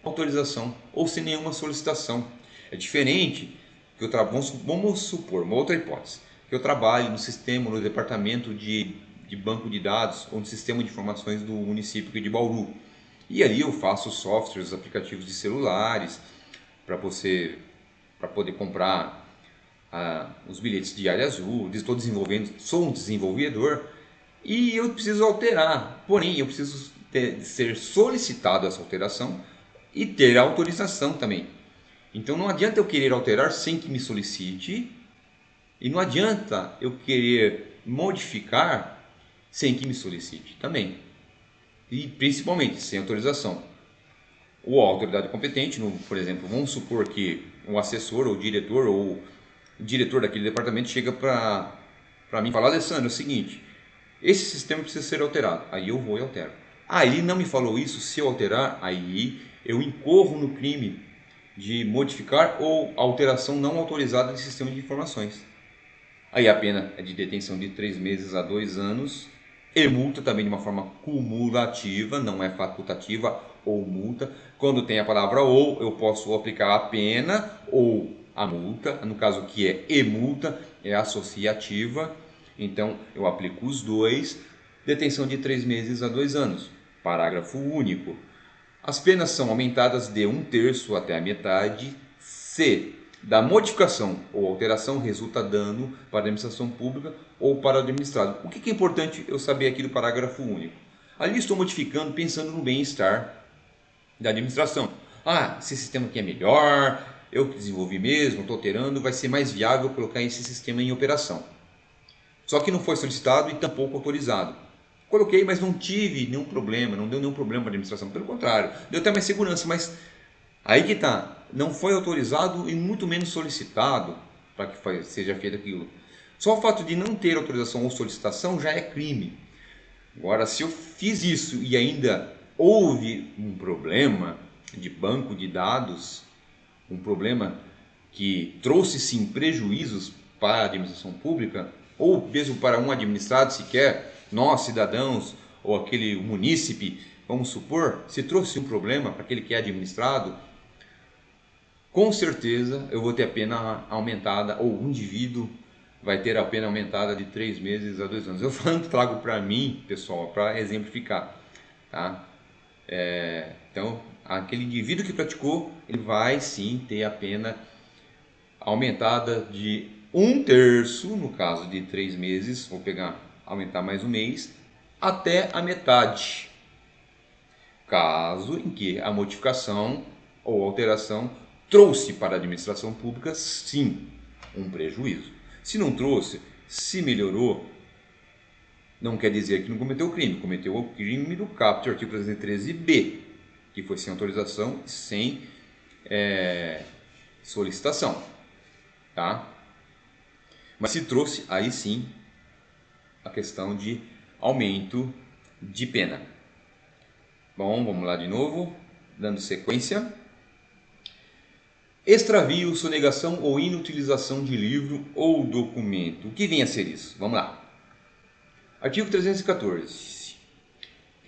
autorização ou sem nenhuma solicitação. É diferente que vamos supor, uma outra hipótese, que eu trabalho no sistema, no departamento de banco de dados ou no sistema de informações do município de Bauru. E ali eu faço softwares, aplicativos de celulares para poder comprar os bilhetes de área azul. Estou desenvolvendo, sou um desenvolvedor e eu preciso alterar. Porém, eu preciso ser solicitado essa alteração e ter autorização também. Então não adianta eu querer alterar sem que me solicite e não adianta eu querer modificar sem que me solicite também. E principalmente sem autorização. Ou a autoridade competente, por exemplo, vamos supor que o assessor ou o diretor daquele departamento chega para mim e fala: Alessandro, é o seguinte, esse sistema precisa ser alterado. Aí eu vou e altero. Ele não me falou isso, se eu alterar, aí eu incorro no crime de modificar ou alteração não autorizada de sistema de informações. Aí a pena é de detenção de 3 meses a 2 anos e multa também de uma forma cumulativa, não é facultativa ou multa. Quando tem a palavra ou, eu posso aplicar a pena ou a multa, no caso que é e multa, é associativa, então eu aplico os dois, detenção de 3 meses a 2 anos. Parágrafo único. As penas são aumentadas de 1/3 até a metade se da modificação ou alteração resulta dano para a administração pública ou para o administrado. O que é importante eu saber aqui do parágrafo único? Ali estou modificando pensando no bem-estar da administração. Esse sistema aqui é melhor, eu que desenvolvi mesmo, estou alterando, vai ser mais viável colocar esse sistema em operação. Só que não foi solicitado e tampouco autorizado. Coloquei, mas não tive nenhum problema, não deu nenhum problema para a administração. Pelo contrário, deu até mais segurança, mas aí que está, não foi autorizado e muito menos solicitado para que seja feito aquilo. Só o fato de não ter autorização ou solicitação já é crime. Agora, se eu fiz isso e ainda houve um problema de banco de dados, um problema que trouxe sim prejuízos para a administração pública, ou mesmo para um administrado sequer, nós cidadãos ou aquele munícipe, vamos supor, se trouxe um problema para aquele que é administrado, com certeza eu vou ter a pena aumentada, ou o indivíduo vai ter a pena aumentada de 3 meses a 2 anos. Eu trago para mim, pessoal, para exemplificar, tá? Então, aquele indivíduo que praticou, ele vai sim ter a pena aumentada de 1/3, no caso de 3 meses, vou aumentar mais um mês, até a metade, caso em que a modificação ou alteração trouxe para a administração pública, sim, um prejuízo. Se não trouxe, se melhorou, não quer dizer que não cometeu o crime. Cometeu o crime do caput, artigo 313b, que foi sem autorização e sem solicitação. Tá? Mas se trouxe, aí sim, a questão de aumento de pena. Bom, vamos lá de novo. dando sequência. Extravio, sonegação ou inutilização de livro ou documento. O que vem a ser isso? Vamos lá. Artigo 314.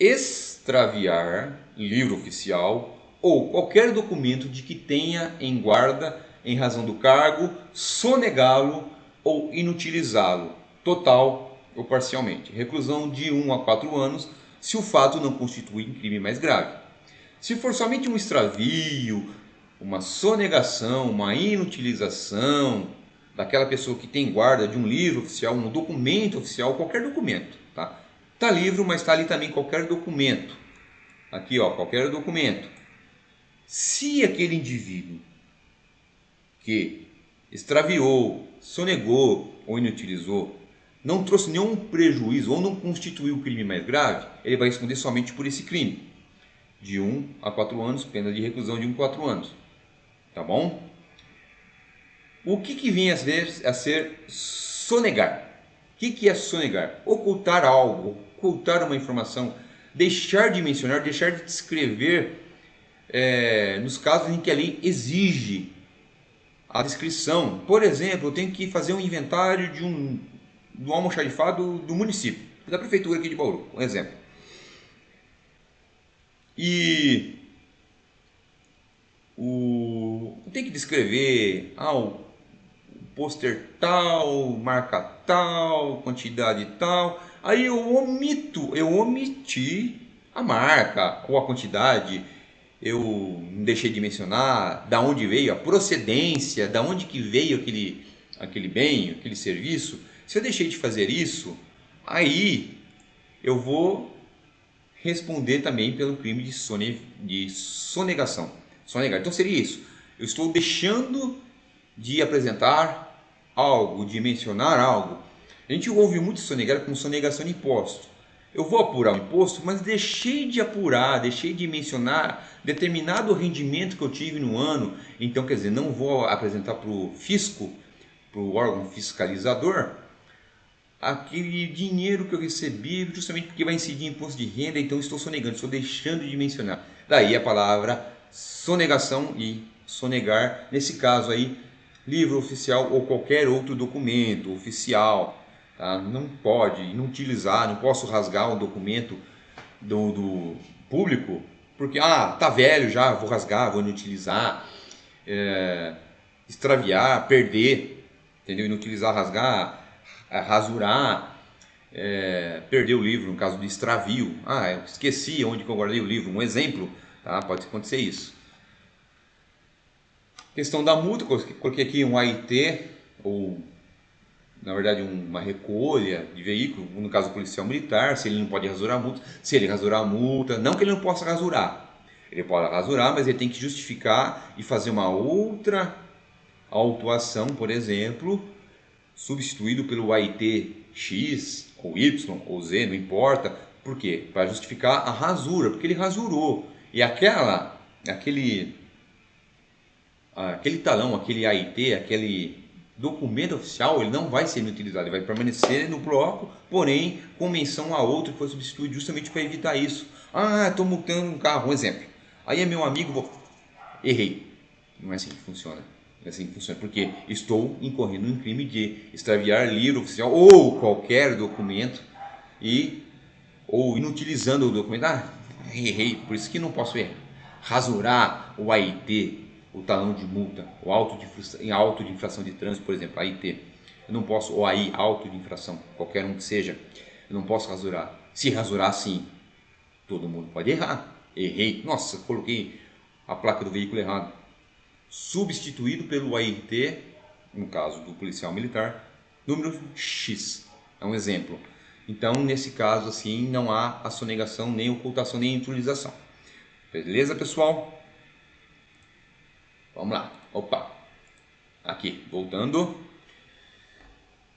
Extraviar livro oficial ou qualquer documento de que tenha em guarda em razão do cargo, sonegá-lo ou inutilizá-lo, total ou parcialmente. Reclusão de 1 a 4 anos, se o fato não constitui crime mais grave. Se for somente um extravio, uma sonegação, uma inutilização daquela pessoa que tem guarda de um livro oficial, um documento oficial, qualquer documento, tá? Tá livro, mas está ali também qualquer documento. Aqui, ó, qualquer documento. Se aquele indivíduo que extraviou, sonegou ou inutilizou não trouxe nenhum prejuízo ou não constituiu crime mais grave, ele vai responder somente por esse crime. De 1 a 4 anos, pena de reclusão de 1 a 4 anos. Tá bom? O que vem a ser sonegar? O que é sonegar? Ocultar algo, ocultar uma informação, deixar de mencionar, deixar de descrever nos casos em que a lei exige a descrição. Por exemplo, eu tenho que fazer um inventário do almoxarifado do município, da prefeitura aqui de Bauru, um exemplo. E tem que descrever o pôster tal, marca tal, quantidade tal. Aí eu omiti a marca ou a quantidade. Eu deixei de mencionar da onde veio a procedência, da onde que veio aquele bem, aquele serviço. Se eu deixei de fazer isso, aí eu vou responder também pelo crime de sonegação. Sonegar. Então seria isso. Eu estou deixando de apresentar algo, de mencionar algo. A gente ouve muito sonegar com sonegação de imposto. Eu vou apurar o imposto, mas deixei de apurar, deixei de mencionar determinado rendimento que eu tive no ano. Então, quer dizer, não vou apresentar para o fisco, para o órgão fiscalizador, aquele dinheiro que eu recebi, justamente porque vai incidir imposto de renda, então estou sonegando, estou deixando de mencionar. Daí a palavra sonegação e sonegar, nesse caso aí, livro oficial ou qualquer outro documento oficial, tá? Não pode inutilizar, não posso rasgar um documento do público, porque, tá velho já, vou rasgar, vou inutilizar, extraviar, perder, entendeu? Inutilizar, rasgar, rasurar, perder o livro, no caso de extravio. Eu esqueci onde que eu guardei o livro, um exemplo, tá? Pode acontecer isso. Questão da multa, coloquei aqui um AIT, ou na verdade uma recolha de veículo, no caso policial militar, se ele não pode rasurar a multa, se ele rasurar a multa, não que ele não possa rasurar, ele pode rasurar, mas ele tem que justificar e fazer uma outra autuação, por exemplo, substituído pelo AIT X, ou Y, ou Z, não importa. Por quê? Para justificar a rasura, porque ele rasurou. E aquele talão, aquele AIT, aquele documento oficial, ele não vai ser inutilizado, ele vai permanecer no bloco, porém com menção a outro que foi substituído justamente para evitar isso. Estou multando um carro, um exemplo. Aí é meu amigo, errei. Não é assim que funciona. É assim que funciona, porque estou incorrendo em crime de extraviar livro oficial ou qualquer documento ou inutilizando o documento. Errei, por isso que não posso errar. Rasurar o AIT, o talão de multa, o auto de infração de trânsito, por exemplo, AIT. Eu não posso, ou AI, auto de infração, qualquer um que seja, eu não posso rasurar. Se rasurar, sim, todo mundo pode errar. Errei, nossa, coloquei a placa do veículo errado. Substituído pelo AIT, no caso do policial militar, número X. É um exemplo. Então, nesse caso, assim, não há a sonegação, nem ocultação, nem neutralização. Beleza, pessoal? Vamos lá. Opa. Aqui, voltando.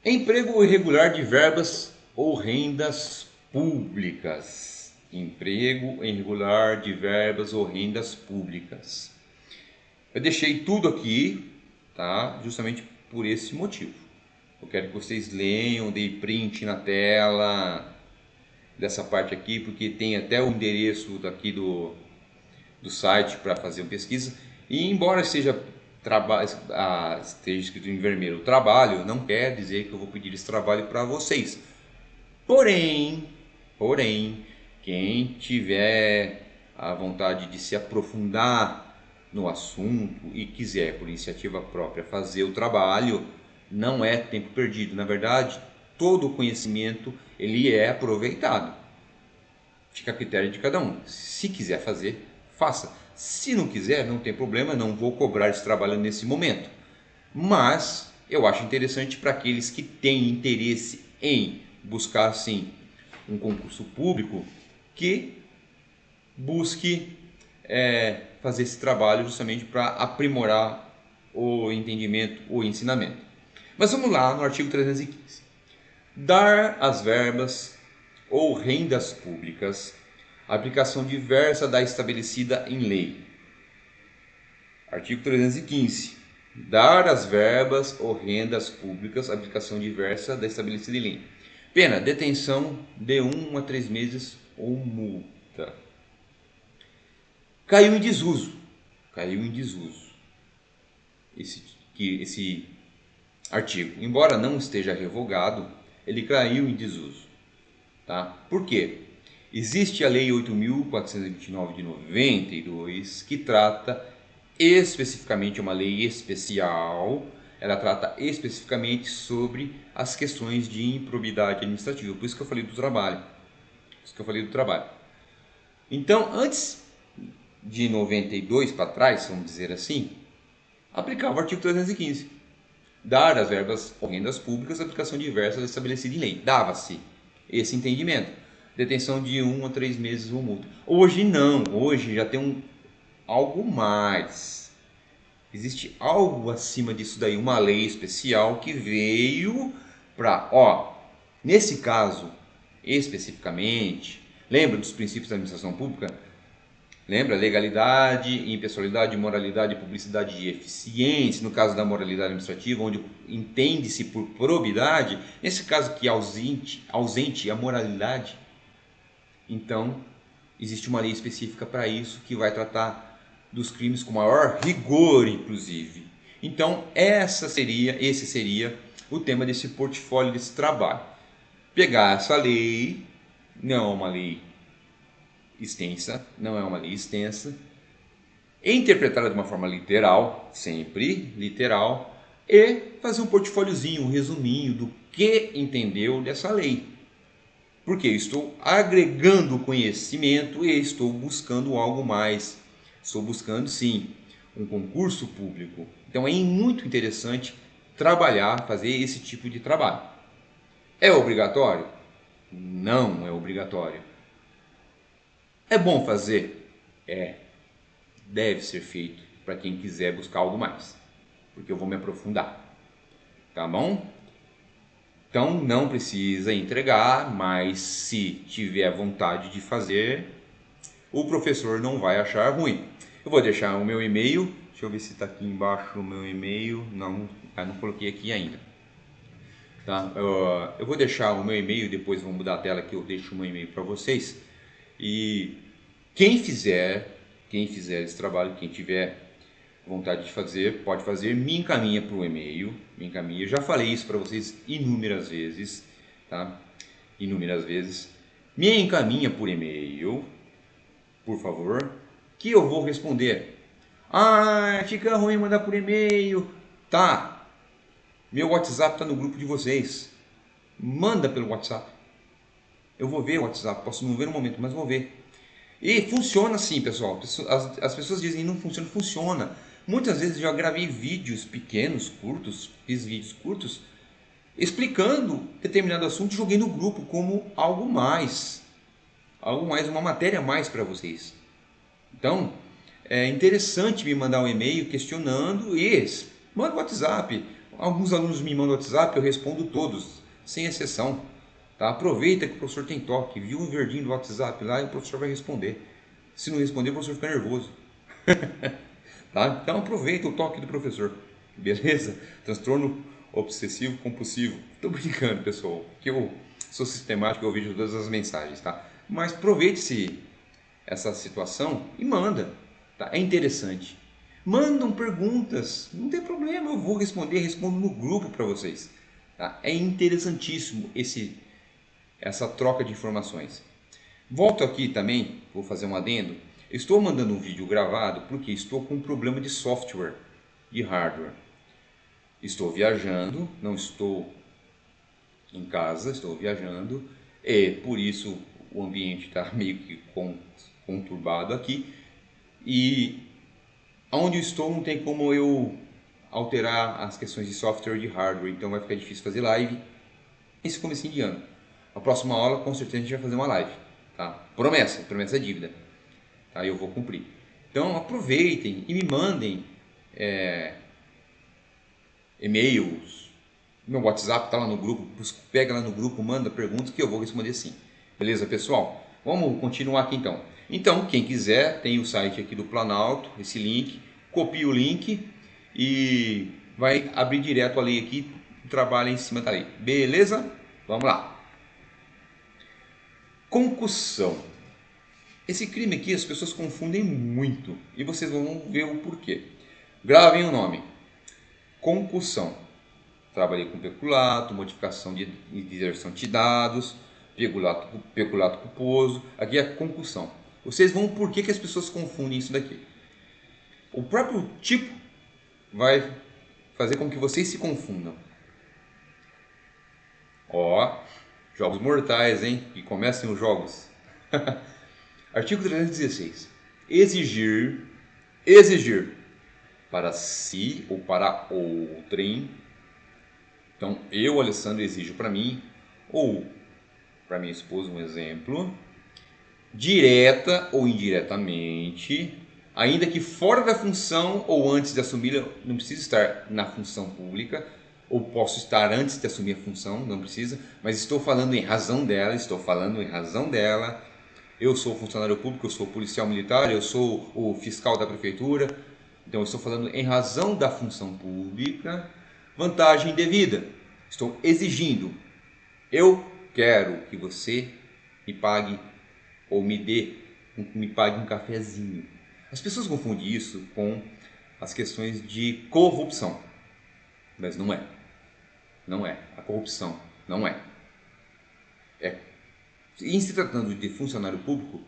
Emprego irregular de verbas ou rendas públicas. Emprego irregular de verbas ou rendas públicas. Eu deixei tudo aqui, tá? Justamente por esse motivo. Eu quero que vocês leiam, dei print na tela dessa parte aqui, porque tem até o endereço daqui do do site para fazer uma pesquisa. E embora esteja escrito em vermelho o trabalho, não quer dizer que eu vou pedir esse trabalho para vocês. Porém, quem tiver a vontade de se aprofundar no assunto e quiser, por iniciativa própria, fazer o trabalho, não é tempo perdido. Na verdade, todo o conhecimento ele é aproveitado. Fica a critério de cada um. Se quiser fazer, faça. Se não quiser, não tem problema, não vou cobrar esse trabalho nesse momento. Mas eu acho interessante para aqueles que têm interesse em buscar, sim, um concurso público, que busque fazer esse trabalho justamente para aprimorar o entendimento, o ensinamento. Mas vamos lá no artigo 315. Dar as verbas ou rendas públicas, aplicação diversa da estabelecida em lei. Artigo 315. Dar as verbas ou rendas públicas, aplicação diversa da estabelecida em lei. Pena, detenção de 1 a 3 meses ou multa. Caiu em desuso esse artigo. Embora não esteja revogado, ele caiu em desuso. Tá? Por quê? Existe a Lei 8.429 de 92, que trata especificamente, uma lei especial, ela trata especificamente sobre as questões de improbidade administrativa. Por isso que eu falei do trabalho. Então, antes de 92 para trás, vamos dizer assim, aplicava o artigo 315. Dar as verbas ou rendas públicas, aplicação diversa estabelecida em lei. Dava-se esse entendimento. Detenção de 1 a 3 meses ou multa. Hoje não, hoje já tem algo mais. Existe algo acima disso daí, uma lei especial que veio para, nesse caso, especificamente, lembra dos princípios da administração pública? Lembra? Legalidade, impessoalidade, moralidade, publicidade e eficiência. No caso da moralidade administrativa, onde entende-se por probidade, nesse caso que é ausente a moralidade, então existe uma lei específica para isso, que vai tratar dos crimes com maior rigor, inclusive. Então esse seria o tema desse portfólio, desse trabalho. Pegar essa lei, não é uma lei extensa, interpretada de uma forma literal, sempre literal, e fazer um portfóliozinho, um resuminho do que entendeu dessa lei. Porque eu estou agregando conhecimento e estou buscando algo mais. Estou buscando, sim, um concurso público. Então é muito interessante fazer esse tipo de trabalho. É obrigatório? Não é obrigatório. É bom fazer? Deve ser feito para quem quiser buscar algo mais, porque eu vou me aprofundar, tá bom? Então não precisa entregar, mas se tiver vontade de fazer, o professor não vai achar ruim. Eu vou deixar o meu e-mail, deixa eu ver se está aqui embaixo o meu e-mail, não coloquei aqui ainda. Tá? Eu vou deixar o meu e-mail, depois vou mudar a tela que eu deixo o meu e-mail para vocês. E quem fizer esse trabalho, quem tiver vontade de fazer, pode fazer, me encaminha para o e-mail, eu já falei isso para vocês inúmeras vezes, tá? Me encaminha por e-mail, por favor, que eu vou responder. Fica ruim mandar por e-mail. Tá, meu WhatsApp está no grupo de vocês, manda pelo WhatsApp, eu vou ver o WhatsApp, posso não ver no momento, mas vou ver. E funciona assim, pessoal. As pessoas dizem que não funciona. Funciona. Muitas vezes eu já gravei vídeos pequenos, curtos, fiz vídeos curtos, explicando determinado assunto e joguei no grupo como algo mais, uma matéria a mais para vocês. Então, é interessante me mandar um e-mail questionando e manda o WhatsApp. Alguns alunos me mandam o WhatsApp, eu respondo todos, sem exceção. Tá? Aproveita que o professor tem toque, viu um verdinho do WhatsApp lá e o professor vai responder. Se não responder, o professor fica nervoso. Tá? Então aproveita o toque do professor, beleza? Transtorno obsessivo compulsivo. Tô brincando, pessoal, que eu sou sistemático, eu vejo todas as mensagens, tá? Mas aproveite-se essa situação e manda. tá? É interessante. Mandam perguntas, não tem problema, eu vou responder, respondo no grupo para vocês. Tá? É interessantíssimo essa troca de informações. Volto aqui também, vou fazer um adendo. Estou mandando um vídeo gravado porque estou com um problema de software, de hardware. Estou viajando, não estou em casa, estou viajando e por isso o ambiente está meio que conturbado aqui. E onde eu estou não tem como eu alterar as questões de software e de hardware, então vai ficar difícil fazer live esse comecinho de ano. A próxima aula com certeza a gente vai fazer uma live, tá? Promessa é dívida, tá? Eu vou cumprir. Então aproveitem e me mandem e-mails, meu WhatsApp está lá no grupo, pega lá no grupo, manda perguntas que eu vou responder sim. Beleza, pessoal? Vamos continuar aqui então. Então, quem quiser, tem o site aqui do Planalto, esse link, copia o link e vai abrir direto ali aqui, trabalha em cima da lei. Beleza? Vamos lá. Concussão. Esse crime aqui as pessoas confundem muito e vocês vão ver o porquê. Gravem o nome. Concussão. Trabalhei com peculato, modificação de deserção de dados, peculato culposo. Aqui é a concussão. Vocês vão por que as pessoas confundem isso daqui. O próprio tipo vai fazer com que vocês se confundam. Ó, jogos mortais, hein? E comecem os jogos. Artigo 316. Exigir para si ou para outrem. Então, eu, Alessandro, exijo para mim ou para minha esposa, um exemplo, direta ou indiretamente, ainda que fora da função ou antes de assumi-la, não precisa estar na função pública, ou posso estar antes de assumir a função, não precisa, mas estou falando em razão dela, eu sou funcionário público, eu sou policial militar, eu sou o fiscal da prefeitura, então eu estou falando em razão da função pública, vantagem devida, estou exigindo, eu quero que você me pague ou me pague um cafezinho. As pessoas confundem isso com as questões de corrupção, mas não é. Não é. A corrupção não é. Em se tratando de funcionário público,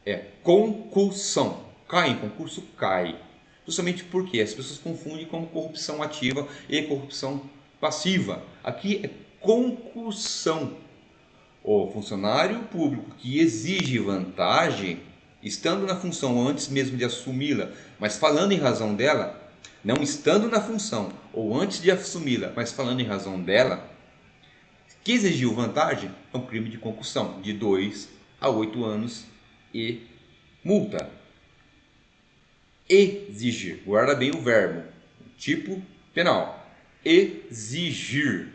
é concussão. Cai em concurso? Cai. Justamente porque as pessoas confundem com corrupção ativa e corrupção passiva. Aqui é concussão. O funcionário público que exige vantagem, estando na função antes mesmo de assumi-la, mas falando em razão dela, não estando na função ou antes de assumi-la, mas falando em razão dela, que exigiu vantagem, é um crime de concussão, de 2 a 8 anos e multa. Exigir, guarda bem o verbo, tipo penal. Exigir.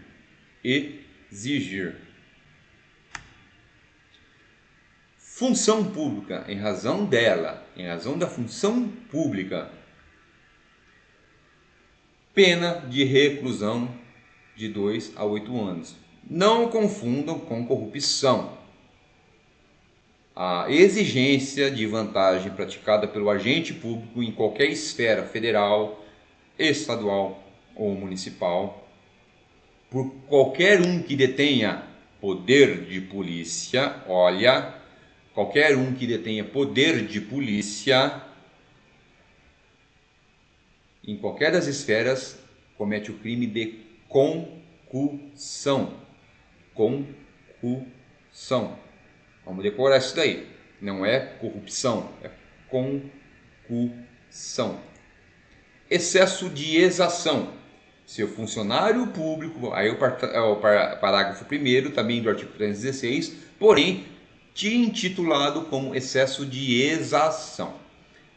Função pública, em razão dela, em razão da função pública, pena de reclusão de 2 a 8 anos. Não confundam com corrupção. A exigência de vantagem praticada pelo agente público em qualquer esfera federal, estadual ou municipal, por qualquer um que detenha poder de polícia, qualquer um que detenha poder de polícia, em qualquer das esferas, comete o crime de concussão. Concussão. Vamos decorar isso daí. Não é corrupção, é concussão. Excesso de exação. Se o funcionário público, aí o parágrafo 1º também do artigo 316, porém intitulado como excesso de exação.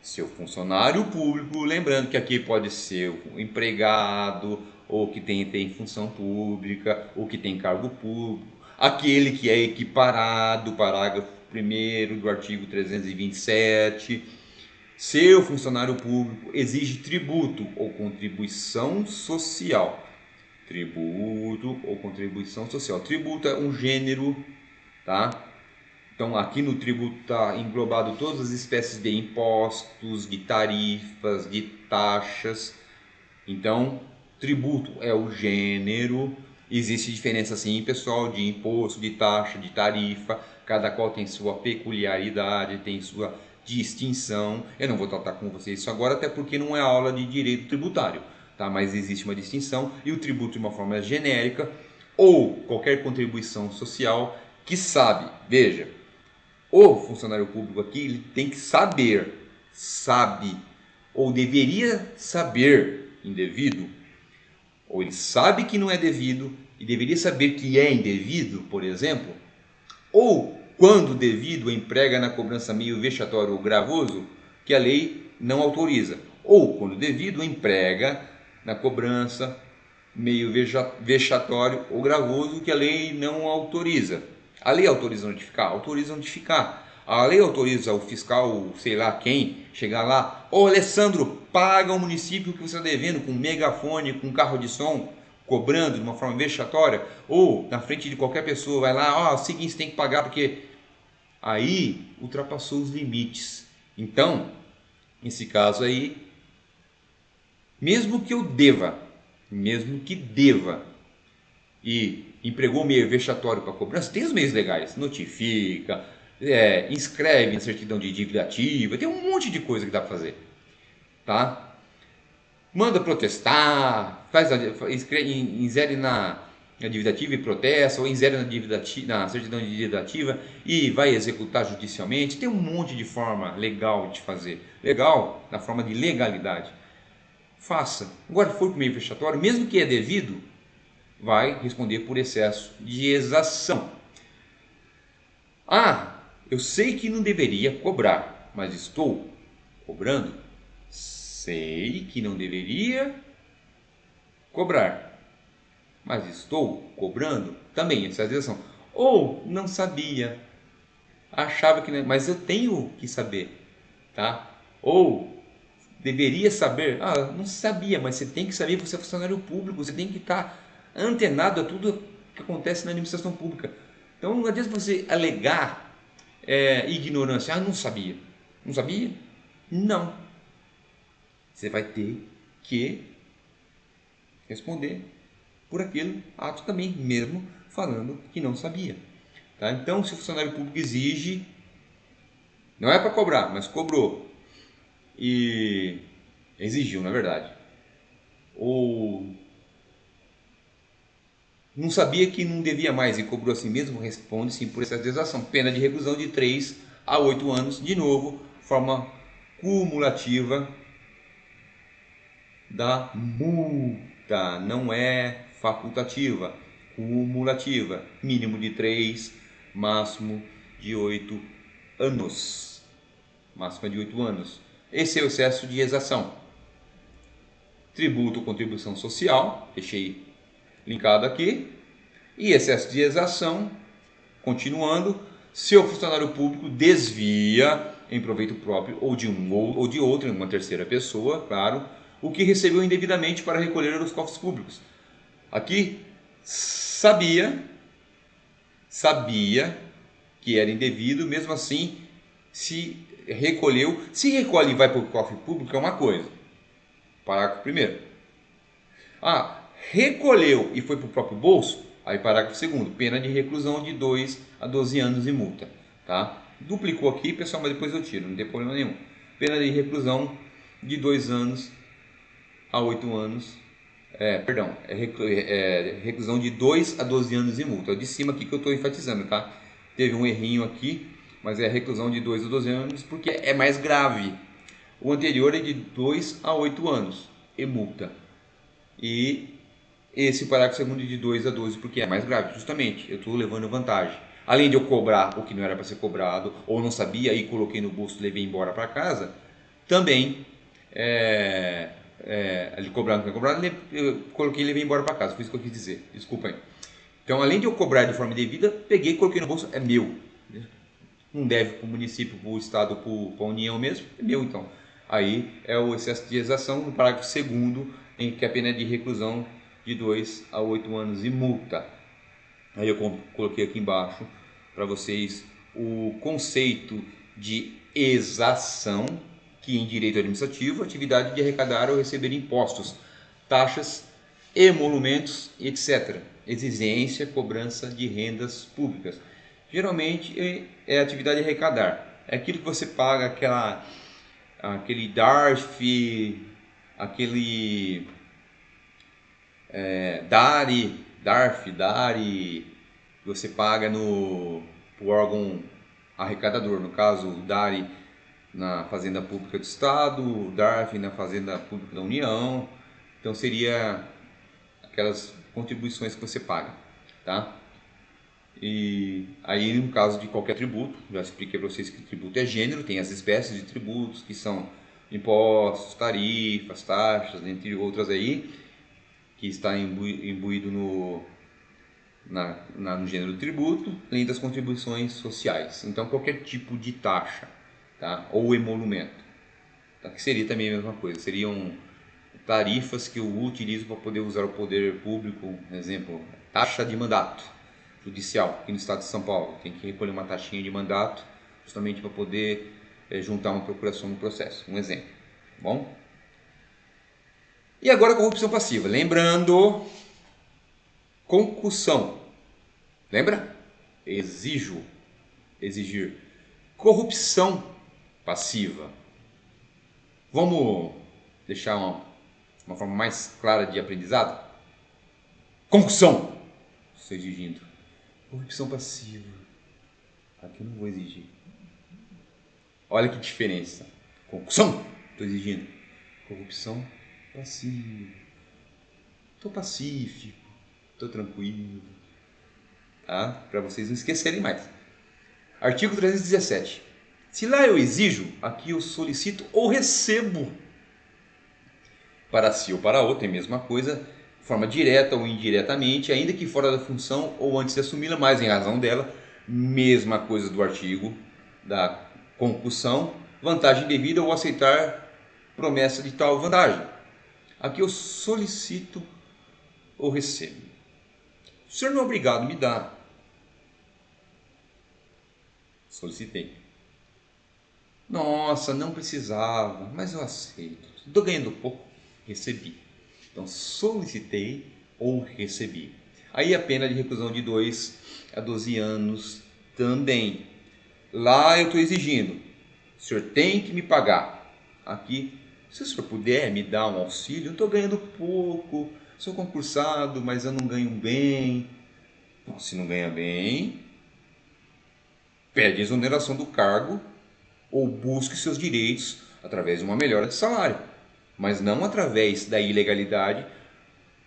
Seu funcionário público, lembrando que aqui pode ser o empregado, ou que tem função pública, ou que tem cargo público, aquele que é equiparado, parágrafo 1º do artigo 327, seu funcionário público exige tributo ou contribuição social. Tributo ou contribuição social. Tributo é um gênero, tá? Então aqui no tributo está englobado todas as espécies de impostos, de tarifas, de taxas. Então, tributo é o gênero. Existe diferença sim, pessoal, de imposto, de taxa, de tarifa. Cada qual tem sua peculiaridade, tem sua distinção. Eu não vou tratar com vocês isso agora, até porque não é aula de direito tributário, tá? Mas existe uma distinção e o tributo de uma forma genérica ou qualquer contribuição social que sabe, veja, o funcionário público aqui ele tem que sabe ou deveria saber indevido, ou ele sabe que não é devido e deveria saber que é indevido, por exemplo, ou quando devido emprega na cobrança meio vexatório ou gravoso que a lei não autoriza, ou quando devido emprega na cobrança meio vexatório ou gravoso que a lei não autoriza. A lei autoriza notificar? Autoriza notificar. A lei autoriza o fiscal, sei lá quem, chegar lá, ô Alessandro, paga o município que você está devendo com megafone, com carro de som, cobrando de uma forma vexatória, ou na frente de qualquer pessoa, vai lá, ó, seguinte, você tem que pagar porque aí ultrapassou os limites. Então, nesse caso aí, mesmo que deva e empregou meio vexatório para cobrança, tem os meios legais, notifica, inscreve na certidão de dívida ativa, tem um monte de coisa que dá para fazer, tá? Manda protestar, insere na dívida ativa e protesta, ou insere na certidão de dívida ativa e vai executar judicialmente. Tem um monte de forma legal de fazer, legal na forma de legalidade. Faça. Agora, se for por meio vexatório, mesmo que é devido, vai responder por excesso de exação. Ah, eu sei que não deveria cobrar, mas estou cobrando. Sei que não deveria cobrar, mas estou cobrando também excesso de exação. Ou não sabia, achava que não, mas eu tenho que saber, tá? Ou deveria saber, não sabia, mas você tem que saber, você é funcionário público, você tem que estar antenado a tudo que acontece na administração pública. Então não adianta você alegar ignorância, não sabia. Não sabia? Não. Você vai ter que responder por aquele ato também, mesmo falando que não sabia. Tá? Então, se o funcionário público exige, não é para cobrar, mas cobrou, e exigiu, na verdade, ou não sabia que não devia mais e cobrou assim mesmo, responde sim por excesso de exação, pena de reclusão de 3 a 8 anos, de novo, forma cumulativa da multa, não é facultativa, cumulativa, mínimo de 3, máximo de 8 anos. Máxima de 8 anos. Esse é o excesso de exação. Tributo ou contribuição social, deixei linkado aqui. E excesso de exação, continuando, se o funcionário público desvia em proveito próprio ou de outra, uma terceira pessoa, claro, o que recebeu indevidamente para recolher aos cofres públicos. Aqui, sabia que era indevido, mesmo assim, se recolheu. Se recolhe e vai para o cofre público é uma coisa. Parágrafo 1º. Recolheu e foi para o próprio bolso, aí parágrafo 2º, pena de reclusão de 2 a 12 anos e multa. Tá? Duplicou aqui, pessoal, mas depois eu tiro, não tem problema nenhum. Pena de reclusão de 2 anos a 8 anos. Reclusão de 2 a 12 anos e multa. É de cima aqui que eu estou enfatizando, tá? Teve um errinho aqui, mas é reclusão de 2 a 12 anos porque é mais grave. O anterior é de 2 a 8 anos e multa. E esse parágrafo segundo é de 2 a 12 porque é mais grave, justamente. Eu estou levando vantagem. Além de eu cobrar o que não era para ser cobrado, ou não sabia e coloquei no bolso e levei embora para casa, também ali cobrado, não é cobrado, eu coloquei e levei embora para casa. Foi isso que eu quis dizer. Desculpa aí. Então, além de eu cobrar de forma devida, peguei e coloquei no bolso, é meu. Não deve para o município, para o estado, para a União mesmo, é meu então. Aí é o excesso de exação no parágrafo 2º, em que a pena é de reclusão de 2 a 8 anos e multa. Aí eu coloquei aqui embaixo para vocês o conceito de exação, que em direito administrativo, a atividade de arrecadar ou receber impostos, taxas, emolumentos, etc. Exigência, cobrança de rendas públicas. Geralmente é a atividade de arrecadar. É aquilo que você paga, aquele DARF, aquele DARI, que você paga no órgão arrecadador. No caso, o DARI na Fazenda Pública do Estado, o DARF na Fazenda Pública da União. Então seria aquelas contribuições que você paga, tá? E aí, no caso de qualquer tributo, já expliquei para vocês que tributo é gênero, tem as espécies de tributos, que são impostos, tarifas, taxas, entre outras aí, que está imbuído no gênero do tributo, além das contribuições sociais. Então, qualquer tipo de taxa, tá? Ou emolumento, tá? Que seria também a mesma coisa, seriam tarifas que eu utilizo para poder usar o poder público. Exemplo, taxa de mandato judicial aqui no estado de São Paulo, tem que recolher uma taxinha de mandato justamente para poder juntar uma procuração no processo, um exemplo. Bom? E agora a corrupção passiva, lembrando, concussão, lembra? Exigir, corrupção passiva. Vamos deixar uma forma mais clara de aprendizado? Concussão, estou exigindo. Corrupção passiva, aqui eu não vou exigir. Olha que diferença. Concussão, estou exigindo. Corrupção passiva. Estou pacífico, estou tranquilo, tá? Para vocês não esquecerem mais. Artigo 317. Se lá eu exijo, aqui eu solicito ou recebo. Para si ou para outro é a mesma coisa, de forma direta ou indiretamente, ainda que fora da função ou antes de assumi-la, mas em razão dela, mesma coisa do artigo da concussão, vantagem devida ou aceitar promessa de tal vantagem. Aqui eu solicito ou recebo. O senhor não é obrigado a me dar. Solicitei. Nossa, não precisava, mas eu aceito. Estou ganhando pouco, recebi. Então, solicitei ou recebi. Aí a pena de reclusão de 2 a 12 anos também. Lá eu estou exigindo. O senhor tem que me pagar. Aqui, se o senhor puder me dar um auxílio, eu estou ganhando pouco. Sou concursado, mas eu não ganho bem. Bom, se não ganha bem, pede exoneração do cargo ou busque seus direitos através de uma melhora de salário, mas não através da ilegalidade,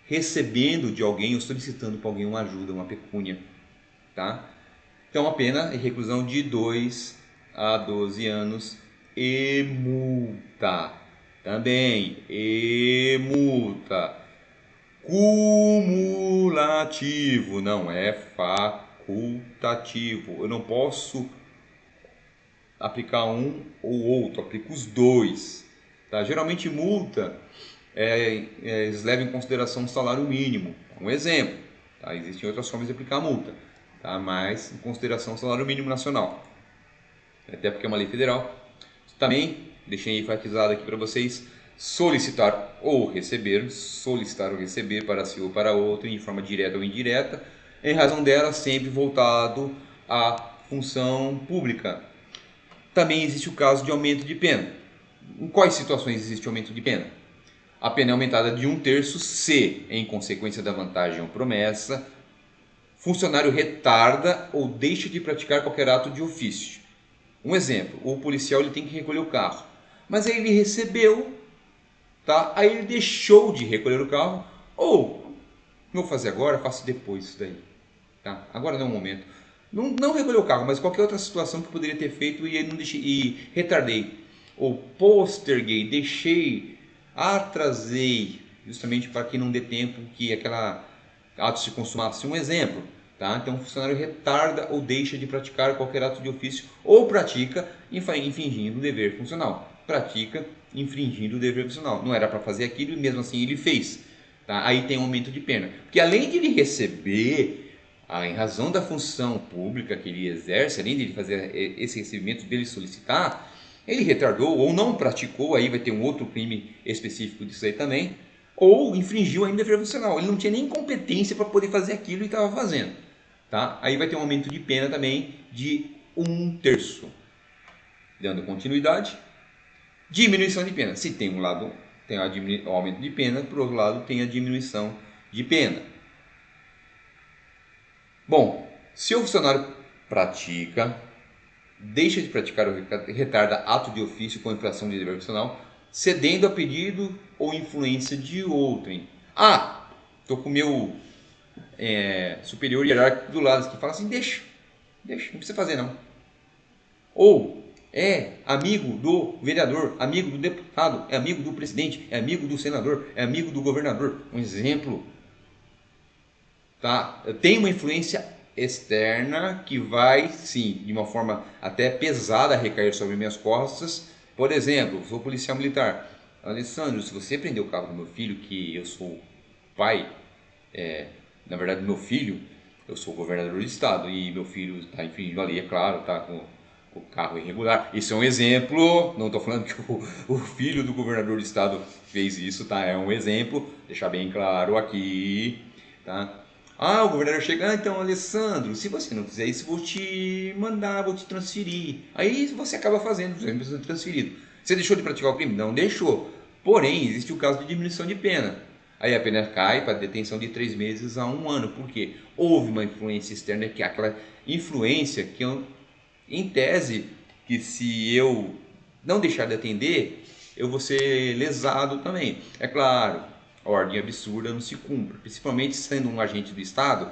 recebendo de alguém ou solicitando para alguém uma ajuda, uma pecúnia, tá? Então a pena é reclusão de 2 a 12 anos e multa. Também, e multa. Cumulativo, não é facultativo. Eu não posso aplicar um ou outro, aplico os dois. Tá? Geralmente multa, eles levam em consideração o salário mínimo. Um exemplo, tá? Existem outras formas de aplicar multa, tá? Mas em consideração o salário mínimo nacional. Até porque é uma lei federal. Também deixei enfatizado aqui para vocês, solicitar ou receber para si ou para outro, em forma direta ou indireta, em razão dela sempre voltado à função pública. Também existe o caso de aumento de pena. Em quais situações existe aumento de pena? A pena é aumentada de 1/3 se, em consequência da vantagem ou promessa, funcionário retarda ou deixa de praticar qualquer ato de ofício. Um exemplo, o policial ele tem que recolher o carro, mas aí ele recebeu, tá? Aí ele deixou de recolher o carro, ou não vou fazer agora, faço depois isso daí, tá? Agora não é o momento. Não recolheu o carro, mas qualquer outra situação que poderia ter feito e não deixei, e retardei, ou posterguei, deixei, atrasei, justamente para que não dê tempo que aquela ato se consumasse. Um exemplo, tá? Então o funcionário retarda ou deixa de praticar qualquer ato de ofício ou pratica infringindo o dever funcional. Pratica infringindo o dever funcional. Não era para fazer aquilo e mesmo assim ele fez. Tá? Aí tem um aumento de pena. Porque além de ele receber em razão da função pública que ele exerce, além de ele fazer esse recebimento dele solicitar, ele retardou ou não praticou, aí vai ter um outro crime específico disso aí também, ou infringiu ainda a dever funcional. Ele não tinha nem competência para poder fazer aquilo e estava fazendo. Tá? Aí vai ter um aumento de pena também de 1/3. Dando continuidade, diminuição de pena. Se tem um lado, tem o aumento de pena, por outro lado tem a diminuição de pena. Bom, se o funcionário deixa de praticar ou retarda ato de ofício com infração de dever funcional, cedendo a pedido ou influência de outrem. Estou com o meu superior hierárquico do lado, que fala assim, deixa, não precisa fazer não. Ou é amigo do vereador, amigo do deputado, é amigo do presidente, é amigo do senador, é amigo do governador. Um exemplo, tá? Tem uma influência externa que vai, sim, de uma forma até pesada recair sobre minhas costas. Por exemplo, sou policial militar. Alessandro, se você prender o carro do meu filho, que eu sou pai, na verdade meu filho, eu sou governador do estado e meu filho está infringindo a lei, é claro, está com o carro irregular. Isso é um exemplo, não estou falando que o filho do governador do estado fez isso, tá? É um exemplo, deixar bem claro aqui, tá? O governador chega, então Alessandro, se você não fizer isso, vou te mandar, vou te transferir. Aí você acaba fazendo, você não precisa ser transferido. Você deixou de praticar o crime? Não deixou. Porém, existe o caso de diminuição de pena. Aí a pena cai para detenção de 3 meses a 1 ano. Por quê? Houve uma influência externa, que é aquela influência que eu, em tese, que se eu não deixar de atender, eu vou ser lesado também. É claro, a ordem absurda não se cumpre, principalmente sendo um agente do Estado.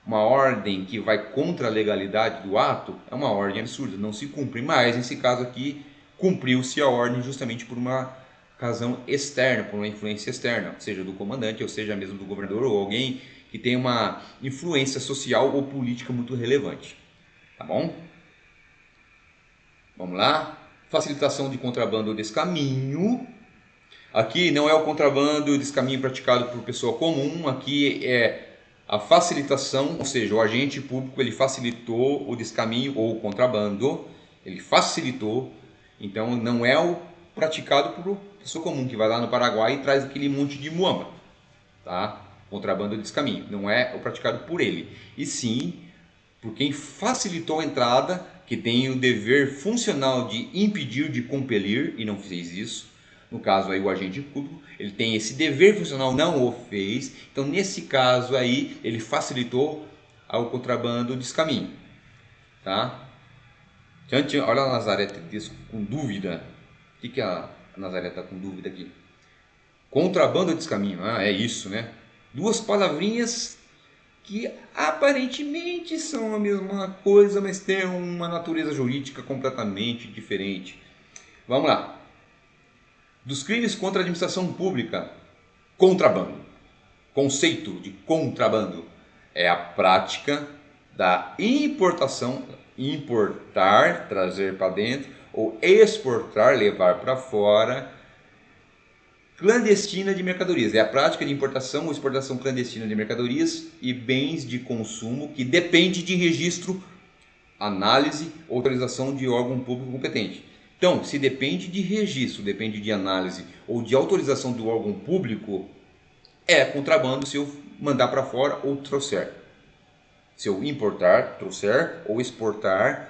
Uma ordem que vai contra a legalidade do ato é uma ordem absurda, não se cumpre. Mas nesse caso aqui, cumpriu-se a ordem justamente por uma razão externa, por uma influência externa, seja do comandante, ou seja mesmo do governador, ou alguém que tem uma influência social ou política muito relevante. Tá bom? Vamos lá? Facilitação de contrabando ou descaminho. Aqui não é o contrabando ou descaminho praticado por pessoa comum, aqui é a facilitação, ou seja, o agente público ele facilitou o descaminho ou o contrabando, ele facilitou, então não é o praticado por pessoa comum que vai lá no Paraguai e traz aquele monte de muamba, tá? Contrabando ou descaminho, não é o praticado por ele, e sim por quem facilitou a entrada, que tem o dever funcional de impedir, de compelir, e não fez isso. No caso aí o agente público, ele tem esse dever funcional, não o fez. Então nesse caso aí, ele facilitou ao contrabando de descaminho. Tá? Olha a Nazaré com dúvida. O que a Nazaré está com dúvida aqui? Contrabando de descaminho, é isso, né? Duas palavrinhas que aparentemente são a mesma coisa, mas têm uma natureza jurídica completamente diferente. Vamos lá. Dos crimes contra a administração pública, contrabando. Conceito de contrabando é a prática da importação, importar, trazer para dentro, ou exportar, levar para fora, clandestina de mercadorias. É a prática de importação ou exportação clandestina de mercadorias e bens de consumo que depende de registro, análise ou autorização de órgão público competente. Então, se depende de registro, depende de análise ou de autorização do órgão público, é contrabando se eu mandar para fora ou trouxer. Se eu importar, trouxer ou exportar,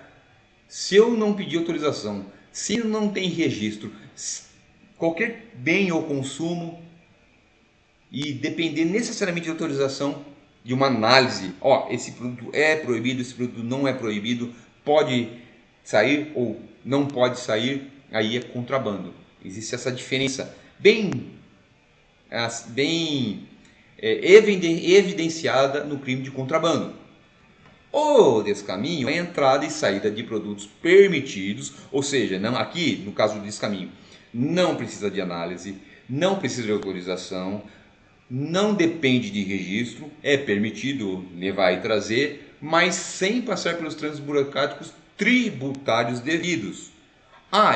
se eu não pedir autorização, se não tem registro, qualquer bem ou consumo e depender necessariamente de autorização, de uma análise, esse produto é proibido, esse produto não é proibido, pode sair ou não pode sair, aí é contrabando. Existe essa diferença bem evidenciada no crime de contrabando. O descaminho é a entrada e saída de produtos permitidos, ou seja, não, aqui no caso do descaminho, não precisa de análise, não precisa de autorização, não depende de registro, é permitido levar e trazer, mas sem passar pelos trâmites burocráticos tributários devidos.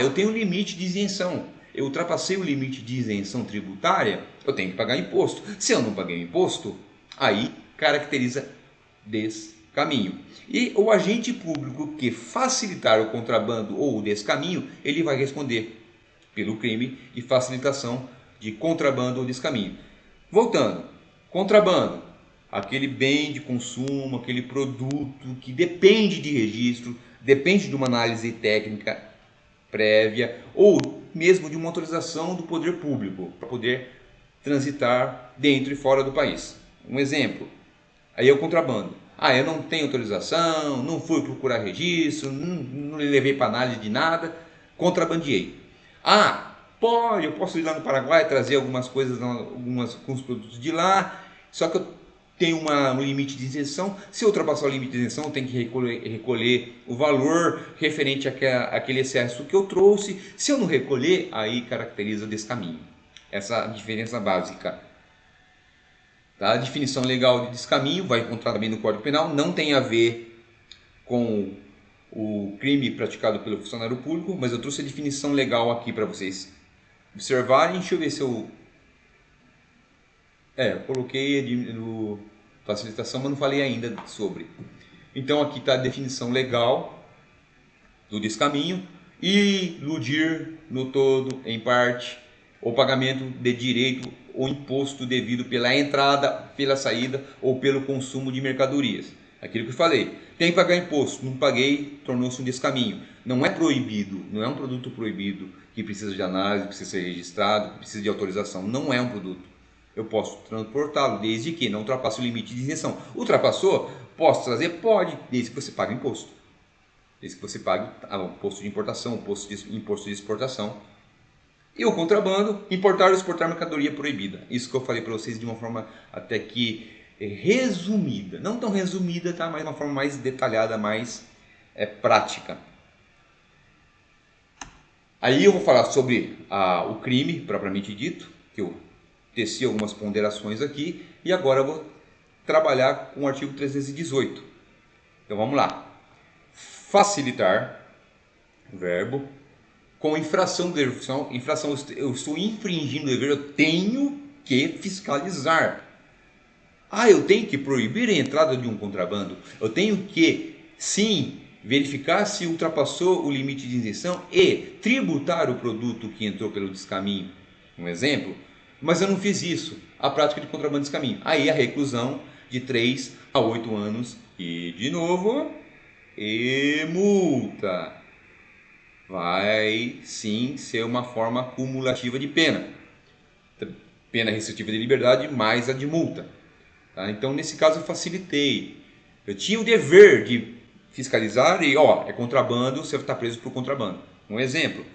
Eu tenho um limite de isenção. Eu ultrapassei o limite de isenção tributária, eu tenho que pagar imposto. Se eu não paguei o imposto, aí caracteriza descaminho. E o agente público que facilitar o contrabando ou o descaminho, ele vai responder pelo crime de facilitação de contrabando ou descaminho. Voltando, contrabando, aquele bem de consumo, aquele produto que depende de registro, depende de uma análise técnica prévia ou mesmo de uma autorização do poder público para poder transitar dentro e fora do país. Um exemplo, aí é o contrabando. Eu não tenho autorização, não fui procurar registro, não levei para análise de nada, contrabandeei. Eu posso ir lá no Paraguai trazer algumas coisas, alguns produtos de lá, só que eu tenho um limite de isenção. Se eu ultrapassar o limite de isenção, eu tenho que recolher o valor referente àquele excesso que eu trouxe. Se eu não recolher, aí caracteriza o descaminho. Essa é a diferença básica. Tá? A definição legal de descaminho vai encontrar também no Código Penal, não tem a ver com o crime praticado pelo funcionário público, mas eu trouxe a definição legal aqui para vocês observarem. Deixa eu ver se eu coloquei no facilitação, mas não falei ainda sobre. Então aqui está a definição legal do descaminho: iludir no todo, em parte, o pagamento de direito ou imposto devido pela entrada, pela saída ou pelo consumo de mercadorias. Aquilo que eu falei, tem que pagar imposto, não paguei, tornou-se um descaminho. Não é proibido, não é um produto proibido que precisa de análise, precisa ser registrado, que precisa de autorização. Não é um produto. Eu posso transportá-lo desde que não ultrapasse o limite de isenção. Ultrapassou? Posso trazer? Pode, desde que você pague imposto. Desde que você pague o imposto de importação, o imposto de exportação. E o contrabando, importar ou exportar mercadoria proibida. Isso que eu falei para vocês de uma forma até que resumida. Não tão resumida, tá? Mas uma forma mais detalhada, mais prática. Aí eu vou falar sobre o crime, propriamente dito, que eu teci algumas ponderações aqui, e agora eu vou trabalhar com o artigo 318. Então vamos lá. Facilitar, verbo, com infração do dever. Infração, eu estou infringindo o dever, eu tenho que fiscalizar. Eu tenho que proibir a entrada de um contrabando. Eu tenho que, sim, verificar se ultrapassou o limite de isenção e tributar o produto que entrou pelo descaminho. Um exemplo. Mas eu não fiz isso. A prática de contrabando de descaminho. Aí a reclusão de 3 a 8 anos e, de novo, e multa. Vai, sim, ser uma forma cumulativa de pena. Pena restritiva de liberdade mais a de multa. Tá? Então, nesse caso, eu facilitei. Eu tinha o dever de fiscalizar e, é contrabando, você está preso por contrabando. Um exemplo.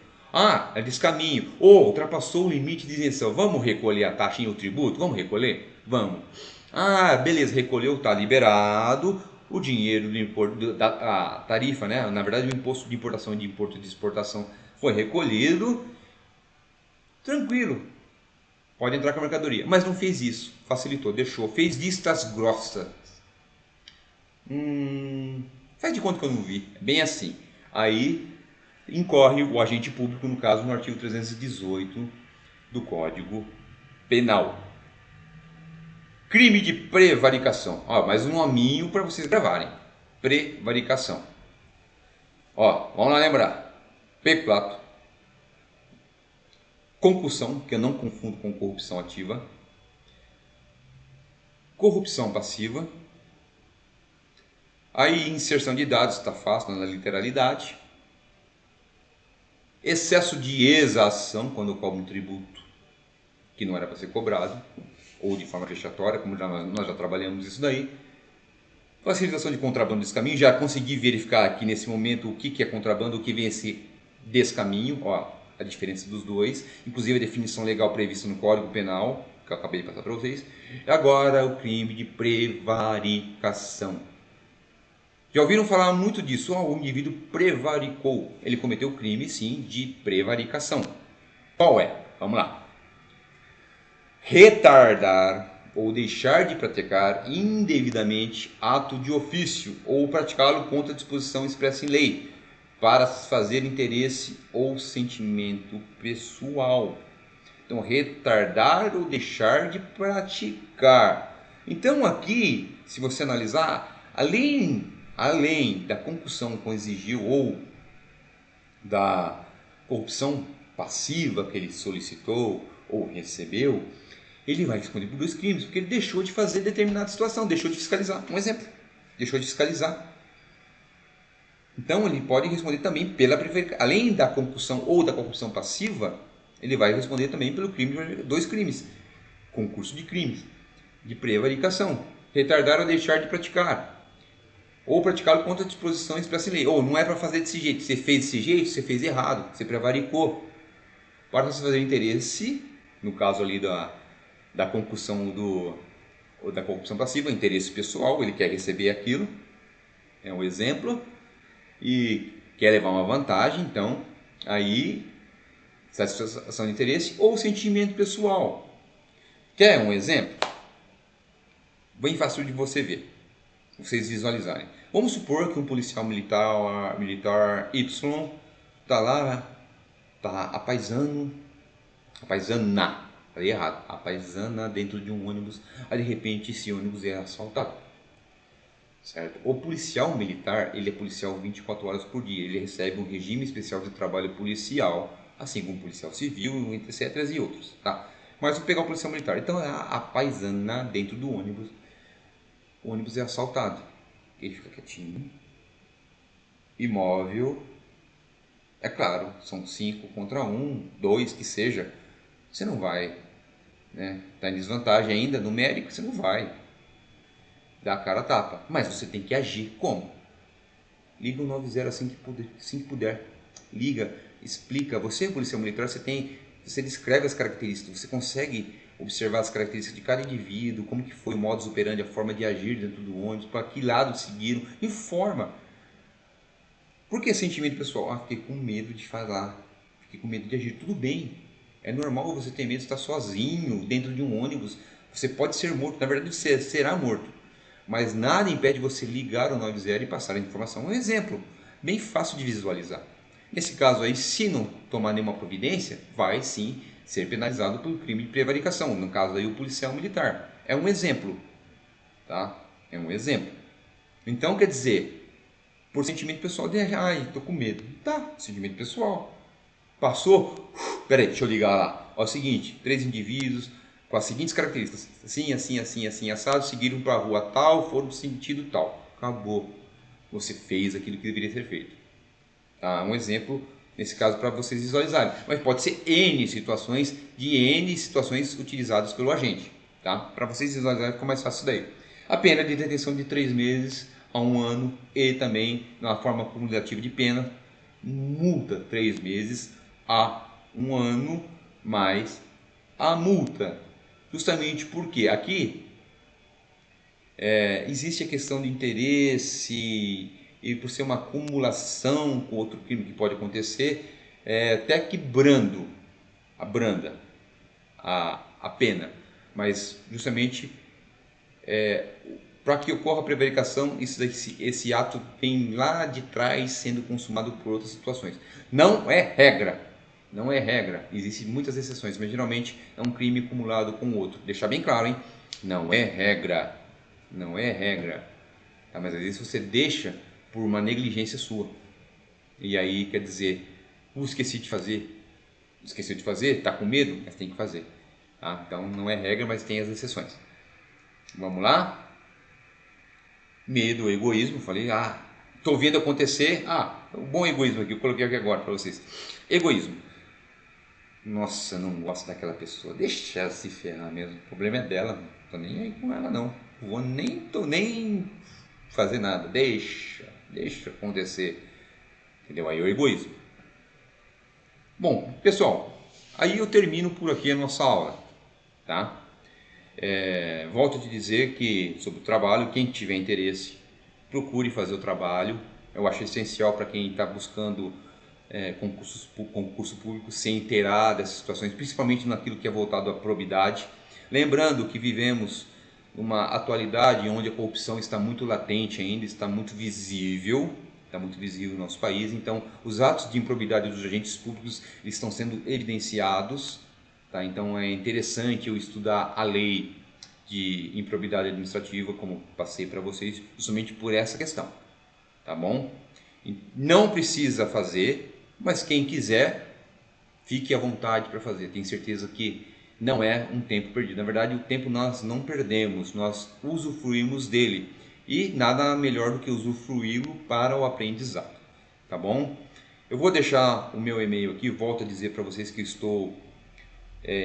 É descaminho. Ultrapassou o limite de isenção. Vamos recolher a taxa e o tributo? Vamos recolher? Vamos. Beleza, recolheu, está liberado. O dinheiro do importo, da tarifa, né? Na verdade, o imposto de importação e de imposto de exportação foi recolhido. Tranquilo. Pode entrar com a mercadoria. Mas não fez isso. Facilitou, deixou. Fez vistas grossas. Faz de conta que eu não vi. É bem assim. Aí incorre o agente público, no caso, no artigo 318 do Código Penal. Crime de prevaricação. Mais um nominho para vocês gravarem. Prevaricação. Vamos lá lembrar. Peculato. Concussão, que eu não confundo com corrupção ativa. Corrupção passiva. Aí inserção de dados, está fácil na literalidade. Excesso de exação, quando eu cobro um tributo que não era para ser cobrado, ou de forma vexatória, como nós já trabalhamos isso daí. Facilitação de contrabando desse caminho, já consegui verificar aqui nesse momento o que é contrabando, o que vem esse descaminho, a diferença dos dois, inclusive a definição legal prevista no Código Penal, que eu acabei de passar para vocês. Agora o crime de prevaricação. Já ouviram falar muito disso? O indivíduo prevaricou. Ele cometeu o crime, sim, de prevaricação. Qual é? Vamos lá. Retardar ou deixar de praticar indevidamente ato de ofício ou praticá-lo contra disposição expressa em lei, para satisfazer interesse ou sentimento pessoal. Então, retardar ou deixar de praticar. Então, aqui, se você analisar, Além da concussão com exigir ou da corrupção passiva que ele solicitou ou recebeu, ele vai responder por 2 crimes, porque ele deixou de fazer determinada situação, deixou de fiscalizar. Um exemplo, deixou de fiscalizar. Então ele pode responder também pela prevaricação. Além da concussão ou da corrupção passiva, ele vai responder também pelo crime, 2 crimes. Concurso de crimes, de prevaricação, retardar ou deixar de praticar, ou praticá-lo contra disposições expressas em lei. Ou não é para fazer desse jeito, você fez desse jeito, você fez errado, você prevaricou. Para você fazer interesse, no caso ali da concussão ou da corrupção passiva, interesse pessoal, ele quer receber aquilo, é um exemplo, e quer levar uma vantagem, então, aí, satisfação de interesse ou sentimento pessoal. Quer um exemplo? Bem fácil de você ver, vocês visualizarem. Vamos supor que um policial militar Y está lá, está apaisando, falei errado, apaisana dentro de um ônibus, aí de repente esse ônibus é assaltado, certo? O policial militar, ele é policial 24 horas por dia, ele recebe um regime especial de trabalho policial, assim como o policial civil, etc. e outros, tá? Mas vou pegar o policial militar, então é a paisana dentro do ônibus, o ônibus é assaltado, ele fica quietinho, imóvel, é claro, são 5 contra 1, 2 que seja, você não vai, né? Tá em desvantagem ainda, numérico, você não vai dar a cara a tapa, mas você tem que agir como? Liga o 90 assim que puder, liga, explica, você é policial militar, você descreve as características, você consegue observar as características de cada indivíduo, como que foi o modus operandi, a forma de agir dentro do ônibus, para que lado seguiram, informa. Por que sentimento pessoal? Ah, fiquei com medo de falar, fiquei com medo de agir. Tudo bem, é normal você ter medo de estar sozinho dentro de um ônibus, você pode ser morto, na verdade você será morto, mas nada impede você ligar o 90 e passar a informação. Um exemplo, bem fácil de visualizar. Nesse caso aí, se não tomar nenhuma providência, vai sim ser penalizado pelo crime de prevaricação, no caso aí o policial militar. É um exemplo, tá? É um exemplo. Então quer dizer, por sentimento pessoal, ai, tô com medo. Tá, sentimento pessoal. Passou? Peraí, deixa eu ligar lá. Ó, é o seguinte, 3 indivíduos com as seguintes características, assim, assado, seguiram para a rua tal, foram no sentido tal. Acabou. Você fez aquilo que deveria ser feito. Tá? Um exemplo, nesse caso, para vocês visualizarem. Mas pode ser N situações, utilizadas pelo agente. Tá? Para vocês visualizarem, fica mais fácil daí. A pena de detenção de 3 meses a 1 ano e também, na forma cumulativa de pena, multa 3 meses a 1 ano mais a multa. Justamente porque aqui existe a questão de interesse e por ser uma acumulação com outro crime que pode acontecer, até que abranda a pena, mas justamente para que ocorra a prevaricação, esse ato vem lá de trás sendo consumado por outras situações. Não é regra, existem muitas exceções, mas geralmente é um crime acumulado com o outro. Deixar bem claro, hein? Não é regra, tá? Mas às vezes você deixa por uma negligência sua, e aí quer dizer, esqueceu de fazer, tá com medo, mas tem que fazer, tá? Então não é regra, mas tem as exceções. Vamos lá? Medo, egoísmo, falei, tô vendo acontecer, um bom egoísmo aqui, eu coloquei aqui agora para vocês. Egoísmo. Nossa, não gosto daquela pessoa, deixa ela se ferrar mesmo, o problema é dela, não tô nem aí com ela não, tô nem fazer nada, deixa acontecer, entendeu? Aí é o egoísmo. Bom, pessoal, aí eu termino por aqui a nossa aula, tá? Volto a te dizer que sobre o trabalho, quem tiver interesse, procure fazer o trabalho. Eu acho essencial para quem está buscando concurso público se inteirar dessas situações, principalmente naquilo que é voltado à probidade. Lembrando que vivemos uma atualidade onde a corrupção está muito latente ainda, está muito visível no nosso país. Então, os atos de improbidade dos agentes públicos estão sendo evidenciados. Tá? Então é interessante eu estudar a lei de improbidade administrativa, como passei para vocês, justamente por essa questão, tá bom? Não precisa fazer, mas quem quiser, fique à vontade para fazer. Tenho certeza que não é um tempo perdido. Na verdade, o tempo nós não perdemos, nós usufruímos dele. E nada melhor do que usufruí-lo para o aprendizado, tá bom? Eu vou deixar o meu e-mail aqui, volto a dizer para vocês que estou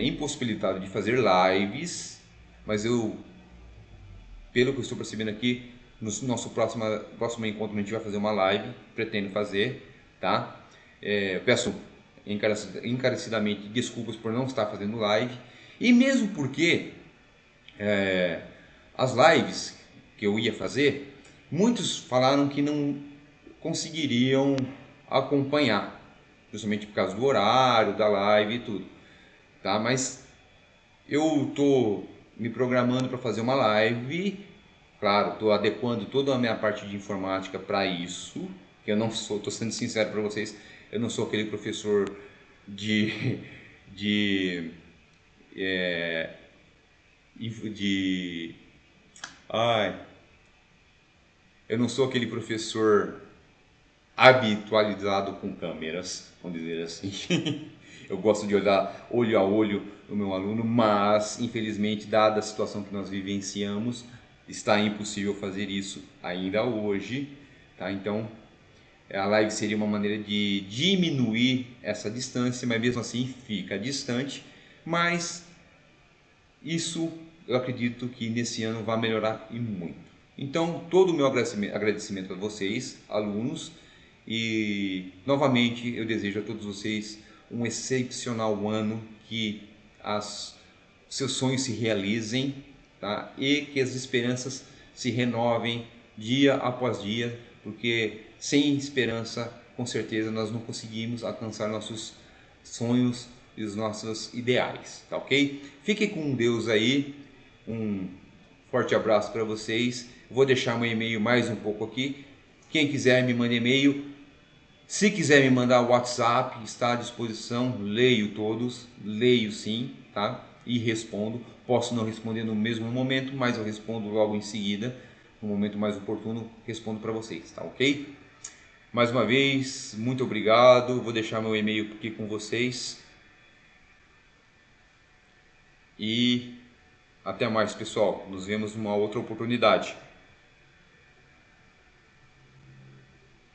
impossibilitado de fazer lives, mas pelo que eu estou percebendo aqui, no nosso próximo encontro a gente vai fazer uma live, pretendo fazer, tá? Peço encarecidamente desculpas por não estar fazendo live, e mesmo porque as lives que eu ia fazer, muitos falaram que não conseguiriam acompanhar, justamente por causa do horário da live e tudo, tá? Mas eu estou me programando para fazer uma live, claro, estou adequando toda a minha parte de informática para isso, que eu não sou, estou sendo sincero para vocês, eu não sou aquele professor de, de, é, de, ai, eu não sou aquele professor habitualizado com câmeras, vamos dizer assim. Eu gosto de olhar olho a olho no meu aluno, mas infelizmente, dada a situação que nós vivenciamos, está impossível fazer isso ainda hoje, tá? Então, a live seria uma maneira de diminuir essa distância, mas mesmo assim fica distante, mas isso eu acredito que nesse ano vai melhorar e muito. Então, todo o meu agradecimento a vocês, alunos, e novamente eu desejo a todos vocês um excepcional ano, que seus sonhos se realizem, tá? E que as esperanças se renovem dia após dia, porque sem esperança, com certeza, nós não conseguimos alcançar nossos sonhos e os nossos ideais, tá ok? Fiquem com Deus aí, um forte abraço para vocês. Vou deixar meu e-mail mais um pouco aqui. Quem quiser me manda e-mail. Se quiser me mandar o WhatsApp, está à disposição. Leio todos, leio sim, tá? E respondo. Posso não responder no mesmo momento, mas eu respondo logo em seguida. No momento mais oportuno, respondo para vocês, tá ok? Mais uma vez, muito obrigado. Vou deixar meu e-mail aqui com vocês. E até mais, pessoal. Nos vemos numa outra oportunidade.